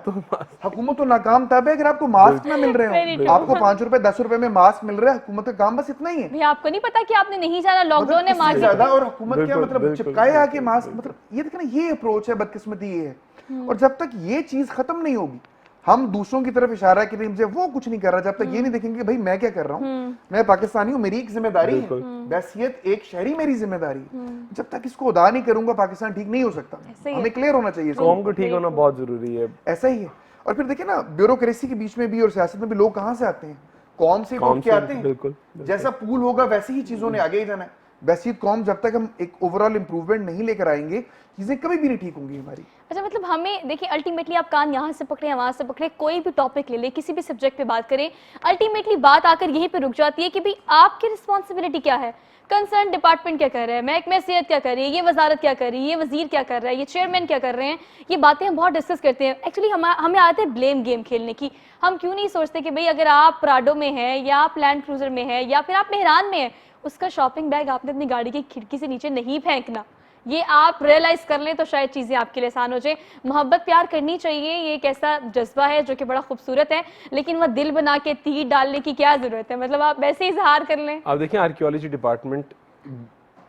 हुकूमत तो नाकाम तब है अगर आपको मास्क ना मिल रहे हो। आपको 5 रुपए 10 रुपए में मास्क मिल रहा है, हुकूमत का काम बस इतना ही है। भैया आपको नहीं पता कि आपने नहीं जाना, लॉकडाउन है, मास्क ज्यादा। और हुकूमत क्या मतलब बिल्कुल, चिपकाए आके मास्क, मतलब ये देखना, ये अप्रोच है, बदकिस्मती ये है। और जब तक ये चीज खत्म नहीं होगी, हम दूसरों की तरफ इशारा करें मुझे वो कुछ नहीं कर रहा, जब तक ये नहीं देखेंगे कि भाई मैं क्या कर रहा हूँ, मैं पाकिस्तानी हूँ, मेरी एक जिम्मेदारी है, बैसियत एक शहरी मेरी जिम्मेदारी है। जब तक इसको अदा नहीं करूंगा पाकिस्तान ठीक नहीं हो सकता। हमें क्लियर होना चाहिए, कौम को ठीक होना बहुत जरूरी है। ऐसा ही है। और फिर देखिए ना, ब्यूरोक्रेसी के बीच में भी और सियासत में भी लोग कहाँ से आते हैं? कौम से उठ के आते हैं। बिल्कुल। जैसा पूल होगा वैसे ही चीजों ने आगे ही जाना है। बैसियत कौम, जब तक हम एक ओवरऑल इंप्रूवमेंट नहीं लेकर आएंगे, चीजें कभी भी नहीं ठीक होंगी हमारी। अच्छा, मतलब हमें देखिए, अल्टीमेटली आप कान यहाँ से पकड़े, वहाँ से पकड़े, कोई भी टॉपिक ले ले, किसी भी सब्जेक्ट पे बात करें, अल्टीमेटली बात आकर यहीं पे रुक जाती है कि भाई आपकी रिस्पॉन्सिबिलिटी क्या है, कंसर्न डिपार्टमेंट क्या कर रहा है, महकमे सेहत क्या कर रही है, ये वजारत क्या कर रही है, ये वजीर क्या कर रहा है, ये चेयरमैन क्या कर रहे हैं। ये बातें हम बहुत डिस्कस करते हैं। एक्चुअली हमें आते हैं ब्लेम गेम खेलने की। हम क्यों नहीं सोचते कि भाई अगर आप प्राडो में हैं या आप लैंड क्रूजर में हैं या फिर आप मेहरान में हैं, उसका शॉपिंग बैग आपने अपनी गाड़ी की खिड़की से नीचे नहीं फेंकना। ये आप रियलाइज कर लें तो शायद चीज़ें आपके लिए आसान हो जाए। मोहब्बत प्यार करनी चाहिए, ये एक ऐसा जज्बा है जो कि बड़ा खूबसूरत है, लेकिन वह दिल बना के तीर डालने की क्या ज़रूरत है? मतलब आप वैसे ही इजहार कर लें। आप देखिए, आर्कियोलॉजी डिपार्टमेंट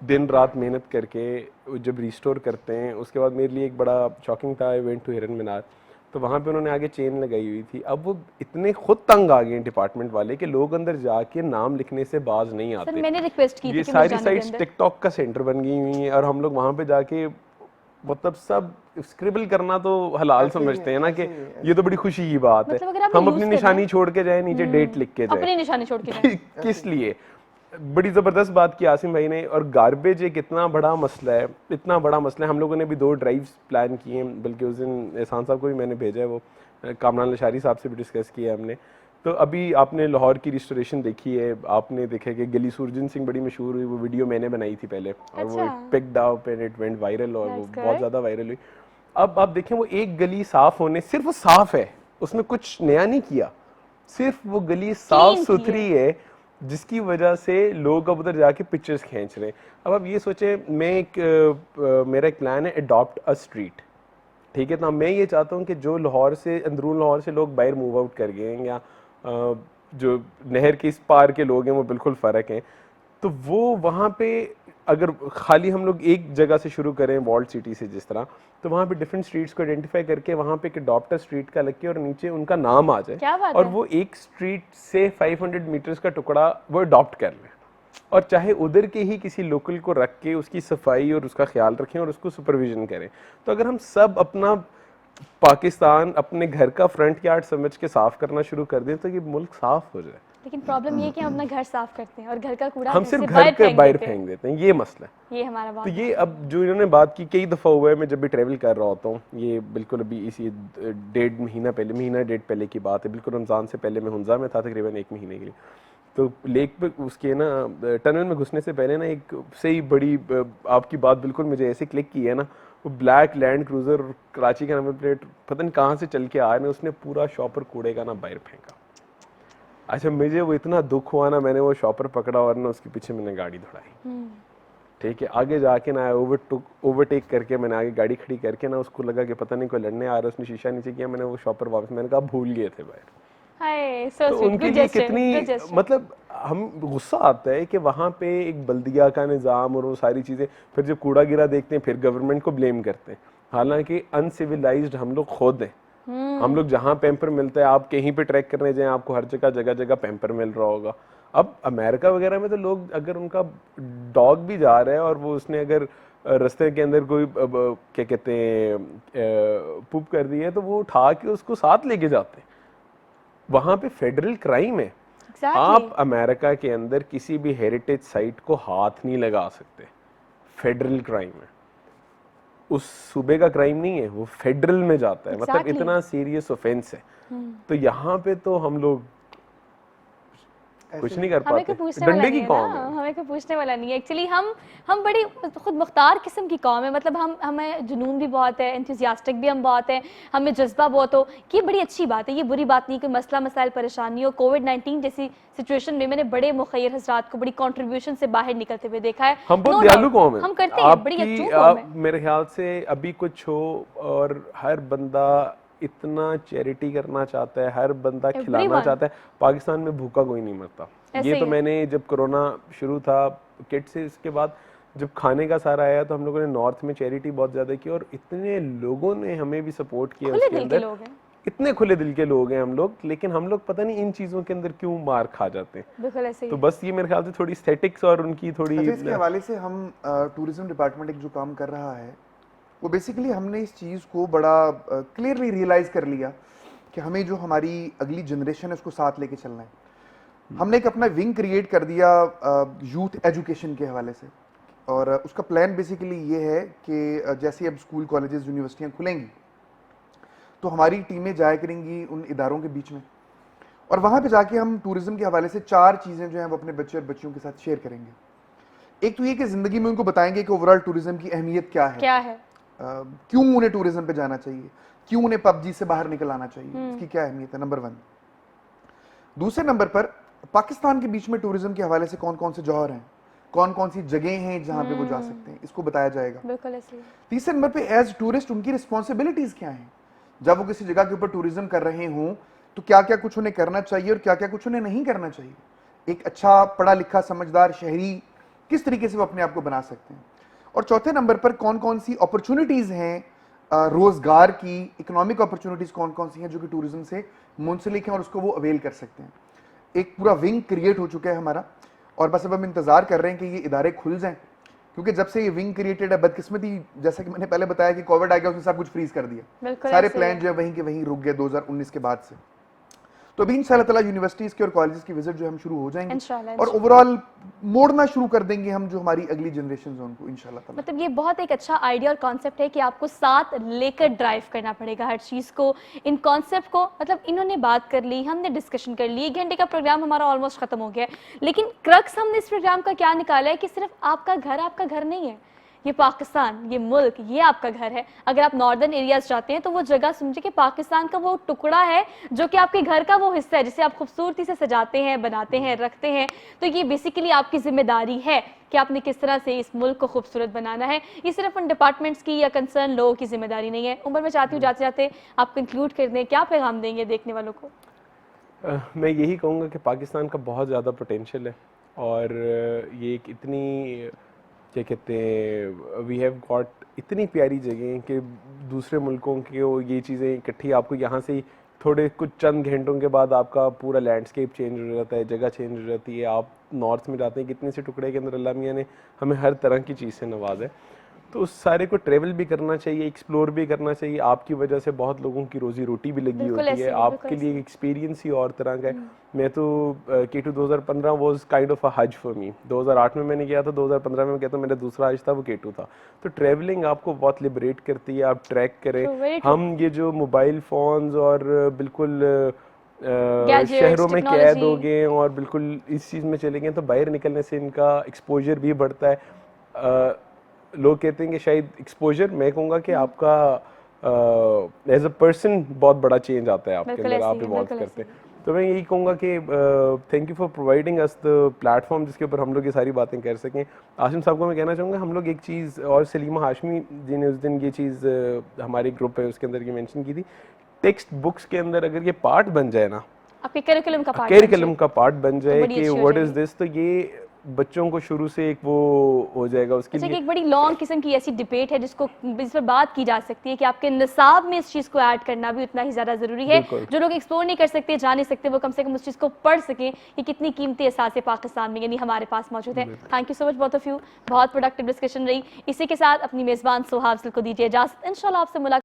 दिन रात मेहनत करके जब रिस्टोर करते हैं, उसके बाद मेरे लिए एक बड़ा शॉकिंग था। आई वेंट टू हिरन मीनार, तो वहाँ पे उन्होंने आगे चेन लगाई हुई थी। अब वो इतने खुद तंग आ गए डिपार्टमेंट वाले कि लोग अंदर जाके नाम लिखने से बाज नहीं आते। सर मैंने रिक्वेस्ट की थी ये कि सारी साइट्स टिकटॉक का सेंटर बन गई हुई हैं और हम लोग वहाँ पे जाके मतलब सब स्क्रिबल करना तो हलाल समझते हैं ना कि ये तो बड़ी खुशी की बात है। हम अपनी निशानी छोड़ के जाए, नीचे डेट लिख के जाए, अपनी निशानी छोड़ के जाए। किस लिए? बड़ी ज़बरदस्त बात की आसिम भाई ने। और गार्बेज एक इतना बड़ा मसला है, इतना बड़ा मसला है। हम लोगों ने भी 2 ड्राइव्स प्लान किए हैं, बल्कि उस दिन एहसान साहब को भी मैंने भेजा है, वो कामरान लशारी साहब से भी डिस्कस किया है हमने। तो अभी आपने लाहौर की रिस्टोरेशन देखी है, आपने देखा कि गली सुरजन सिंह बड़ी मशहूर हुई, वो वीडियो मैंने बनाई थी पहले, और वो picked up and it went viral, और वो बहुत ज़्यादा वायरल हुई। अब आप देखें, वो एक गली साफ होने, सिर्फ वो साफ है, उसमें कुछ नया नहीं किया, सिर्फ वो गली साफ सुथरी है, जिसकी वजह से लोग अब उधर जाके पिक्चर्स खींच रहे हैं। अब आप ये सोचे, मेरा एक प्लान है, अडॉप्ट अ स्ट्रीट, ठीक है? तो मैं ये चाहता हूँ कि जो लाहौर से, अंदरून लाहौर से लोग बाहर मूव आउट कर गए हैं, या जो नहर के इस पार के लोग हैं वो बिल्कुल फ़र्क हैं, तो वो वहाँ पे अगर खाली हम लोग एक जगह से शुरू करें वॉल्ड सिटी से जिस तरह, तो वहाँ पे डिफरेंट स्ट्रीट्स को आइडेंटिफाई करके वहाँ पे एक अडॉप्टर स्ट्रीट का लग के और नीचे उनका नाम आ जाए, क्या बात और है? वो एक स्ट्रीट से 500 मीटर्स का टुकड़ा वो अडॉप्ट कर लें, और चाहे उधर के ही किसी लोकल को रख के उसकी सफाई और उसका ख्याल रखें और उसको सुपरविजन करें। तो अगर हम सब अपना पाकिस्तान अपने घर का फ्रंट यार्ड समझ के साफ करना शुरू कर दें तो ये मुल्क साफ हो जाए। लेकिन प्रॉब्लम ये है कि हम अपना घर साफ करते हैं और घर का कूड़ा हम घर सिर्फ से घर के बाहर देते हैं। फेंक देते हैं, ये मसला है। ये हमारा बात तो ये अब जो इन्होंने बात की, कई दफ़ा हुआ है मैं जब भी ट्रैवल कर रहा होता हूँ, ये बिल्कुल अभी इसी 1.5 महीना पहले, महीना 1.5 पहले की बात है, बिल्कुल रमज़ान से पहले मैं हुंजा में था तकरीबन 1 महीने के लिए। तो लेक पे उसके ना टनल में घुसने से पहले ना एक सही बड़ी आपकी बात बिल्कुल मुझे ऐसे क्लिक की है ना, वो ब्लैक लैंड क्रूज़र कराची का नंबर प्लेट पता नहीं कहाँ से चल के आया ना, उसने पूरा शॉपर कूड़े का ना बाहर फेंका। अच्छा मुझे वो इतना दुख हुआ ना, मैंने वो शॉपर पकड़ा और ना उसके पीछे मैंने गाड़ी दौड़ाई। ठीक है, आगे जाके ना ओवरटेक करके मैंने आगे गाड़ी खड़ी करके ना, उसको लगा कि पता नहीं कोई लड़ने आ रहा है, उसने शीशा नीचे किया, मैंने वो शॉपर वापस, मैंने कहा भूल गए थे बाहर। हाय सो तो स्वीट, उनके गुड लिए जेस्चर, कितनी गुड जेस्चर। मतलब हम गुस्सा आता है कि वहाँ पे एक बल्दिया का निज़ाम और वो सारी चीज़ें, फिर जब कूड़ा गिरा देखते हैं फिर गवर्नमेंट को ब्लेम करते हैं, हालांकि अनसिविलाइज्ड हम लोग खुद हैं। हम लोग जहाँ पैम्पर मिलता है, आप कहीं पे ट्रैक करने जाएं आपको हर जगह जगह पैम्पर मिल रहा होगा। अब अमेरिका वगैरह में तो लोग अगर उनका डॉग भी जा रहा है और वो उसने अगर रास्ते के अंदर कोई क्या कहते हैं पुप कर दी है तो वो उठा के उसको साथ लेके जाते हैं। वहाँ पे फेडरल क्राइम है। Exactly. आप अमेरिका के अंदर किसी भी हेरिटेज साइट को हाथ नहीं लगा सकते, फेडरल क्राइम है। उस सूबे का क्राइम नहीं है, वो फेडरल में जाता है। मतलब Exactly. इतना सीरियस ऑफेंस है। तो यहाँ पे तो हम लोग कुछ नहीं कर हमें पाते, कोई पूछने वाला डंडे नहीं की है कौम ना, है। हमें कोई पूछने वाला नहीं है। एक्चुअली हम बड़ी खुद मुख्तार किस्म की कौम है, मतलब हमें जुनून भी बहुत है, एंथुसियास्टिक भी हम बहुत हैं, हमें जज्बा बहुत हो, कि ये बड़ी अच्छी बात है, ये बुरी बात नहीं। कोई मसला मसाइल परेशानी हो, कोविड-19 जैसी सिचुएशन में मैंने बड़े मुखय्यर हज़रात को बड़ी कंट्रीब्यूशन से बाहर निकलते हुए देखा है। हम बहुत No दयालु doubt, कौम है। हम करते हैं, बड़ी अच्छी कौम है। मेरे ख्याल से अभी कुछ हो और हर बंदा इतना चैरिटी करना चाहता है, हर बंदा खिलाना Everyone. चाहता है। पाकिस्तान में भूखा कोई नहीं मरता। ऐसे ये ही तो है। मैंने जब कोरोना शुरू था किट से, इसके बाद जब खाने का सारा आया तो हम लोगों ने नॉर्थ में चैरिटी बहुत ज़्यादा की और इतने लोगों ने हमें भी सपोर्ट किया खुले उसके दिल के अंदर। लोग हैं, इतने खुले दिल के लोग हैं हम लोग, लेकिन हम लोग पता नहीं इन चीज़ों के अंदर क्यों मार खा जाते हैं। बिल्कुल ऐसे ही तो है। बस ये मेरे ख्याल से थोड़ी एस्थेटिक्स और उनकी थोड़ी अच्छा, इसके हवाले से हम टूरिज्म डिपार्टमेंट एक जो काम कर रहा है वो बेसिकली हमने इस चीज़ को बड़ा क्लियरली रियलाइज़ कर लिया कि हमें जो हमारी अगली जनरेशन है उसको साथ लेके चलना है। हमने एक अपना विंग क्रिएट कर दिया यूथ एजुकेशन के हवाले से, और उसका प्लान बेसिकली ये है कि जैसे अब स्कूल कॉलेजेस यूनिवर्सिटियाँ खुलेंगी तो हमारी टीमें जाया करेंगी उन इदारों के बीच में, और वहाँ पे जाके हम टूरिज्म के हवाले से 4 चीज़ें जो हैं वो अपने बच्चे और बच्चियों के साथ शेयर करेंगे। एक तो ये कि ज़िंदगी में उनको बताएंगे कि ओवरऑल टूरिज्म की अहमियत क्या है, क्यों उन्हें टूरिज्म पे जाना चाहिए, क्यों उन्हें पबजी से बाहर निकल आना चाहिए, इसकी क्या अहमियत है, नंबर 1। दूसरे नंबर पर पाकिस्तान के बीच में टूरिज्म के हवाले से कौन कौन से जौहर हैं, कौन कौन सी जगह हैं जहाँ पे वो जा सकते हैं, इसको बताया जाएगा। बिल्कुल ऐसे ही है। तीसरे नंबर पे एज टूरिस्ट उनकी रिस्पॉन्सिबिलिटीज क्या हैं, जब वो किसी जगह के ऊपर टूरिज्म कर रहे हों तो क्या क्या कुछ उन्हें करना चाहिए और क्या क्या कुछ उन्हें नहीं करना चाहिए। एक अच्छा पढ़ा लिखा समझदार शहरी किस तरीके से वो अपने आप को बना सकते हैं। और चौथे नंबर पर कौन कौन सी अपॉर्चुनिटीज हैं रोजगार की, इकोनॉमिक अपॉर्चुनिटीज कौन कौन सी हैं जो कि टूरिज्म से मुंसलिक हैं और उसको वो अवेल कर सकते हैं। एक पूरा विंग क्रिएट हो चुका है हमारा, और बस अब हम इंतजार कर रहे हैं कि ये इदारे खुल जाएं, क्योंकि जब से ये विंग क्रिएटेड है, बदकिस्मती जैसा कि मैंने पहले बताया कि कोविड आ गया, उसने सब कुछ फ्रीज कर दिया, सारे प्लान जो है वहीं के वहीं रुक गए 2019 के बाद से। तो अभी इंशाल्लाह ताला यूनिवर्सिटीज के और कॉलेजेस की विजिट जो हम शुरू हो जाएंगे इंशाल्लाह, और ओवरऑल मोड़ना शुरू कर देंगे हम जो हमारी अगली जनरेशन है उनको इंशाल्लाह ताला। मतलब ये बहुत एक अच्छा आइडिया और कॉन्सेप्ट है कि आपको साथ लेकर ड्राइव करना पड़ेगा हर चीज़ को, इन कॉन्सेप्ट को। मतलब इन्होंने बात कर ली, हमने डिस्कशन कर ली, 1 घंटे का प्रोग्राम हमारा ऑलमोस्ट खत्म हो गया है, लेकिन क्रक्स हमने इस प्रोग्राम का क्या निकाला है कि सिर्फ आपका घर नहीं है, ये पाकिस्तान, ये मुल्क, ये आपका घर है। अगर आप नॉर्दर्न एरियाज जाते हैं तो वो जगह समझे कि पाकिस्तान का वो टुकड़ा है जो कि आपके घर का वो हिस्सा है जिसे आप खूबसूरती से सजाते हैं, बनाते हैं, रखते हैं। तो ये बेसिकली आपकी जिम्मेदारी है कि आपने किस तरह से इस मुल्क को खूबसूरत बनाना है। ये सिर्फ उन डिपार्टमेंट्स की या कंसर्न लोगों की जिम्मेदारी नहीं है। उमर, मैं चाहती हूँ जाते जाते आप कंक्लूड कर दें, क्या पैगाम देंगे देखने वालों को? मैं यही कहूँगा कि पाकिस्तान का बहुत ज़्यादा पोटेंशियल है और ये एक इतनी क्या कहते हैं, वी हैव गॉट इतनी प्यारी जगह कि दूसरे मुल्कों के वो ये चीज़ें इकट्ठी आपको यहाँ से ही थोड़े कुछ चंद घंटों के बाद आपका पूरा लैंडस्केप चेंज हो जाता है, जगह चेंज हो जाती है। आप नॉर्थ में जाते हैं, कितने से टुकड़े के अंदर अल्लाह मियाँ ने हमें हर तरह की चीज़ से नवाजा है। तो उस सारे को ट्रेवल भी करना चाहिए, एक्सप्लोर भी करना चाहिए। आपकी वजह से बहुत लोगों की रोजी रोटी भी लगी होती है, आपके लिए एक्सपीरियंस ही और तरह का है। मैं तो K2 2015 was kind of a हज फॉर मी। 2008 में मैंने किया था, 2015 में गया था, मेरा दूसरा हज था, वो K2 था। तो ट्रैवलिंग आपको बहुत लिबरेट करती है, आप ट्रैक करें। हम ये जो मोबाइल फोन्स और बिल्कुल शहरों में कैद हो गए और बिल्कुल इस चीज़ में चले गए, तो बाहर निकलने से इनका एक्सपोजर भी बढ़ता है। लोग कहते हैं कि शायद एक्सपोजर, मैं कहूँगा कि आपका एज अ पर्सन बहुत बड़ा चेंज आता है आपके अंदर, आप इवॉल्व करते हैं। तो मैं यही कहूँगा कि thank you for providing us the platform जिसके ऊपर हम लोग ये सारी बातें कर सकें। आसिम साहब को मैं कहना चाहूँगा, हम लोग एक चीज़, और सलीमा हाशमी जी ने उस दिन ये चीज़ हमारे ग्रुप है उसके अंदर ये मेंशन की थी, टेक्स्ट बुक्स के अंदर अगर ये पार्ट बन जाए ना, आपके करिकुलम का पार्ट बन जाए कि व्हाट इज दिस, तो ये बच्चों को शुरू से एक वो हो जाएगा उसके लिए। एक बड़ी लॉन्ग किस्म की ऐसी डिबेट है जिस पर बात की जा सकती है कि आपके निसाब में इस चीज़ को ऐड करना भी उतना ही ज़्यादा ज़रूरी है। जो लोग एक्सप्लोर नहीं कर सकते, जा नहीं सकते, वो कम से कम उस चीज़ को पढ़ सकें कि कितनी कीमती एहसास पाकिस्तान में यानी हमारे पास मौजूद है। Thank you so much both of you, बहुत प्रोडक्टिव डिस्कशन रही। इसी के साथ अपनी मेज़बान सोहा अफजल को दीजिए इजाज़त। इंशाल्लाह आपसे मुलाकात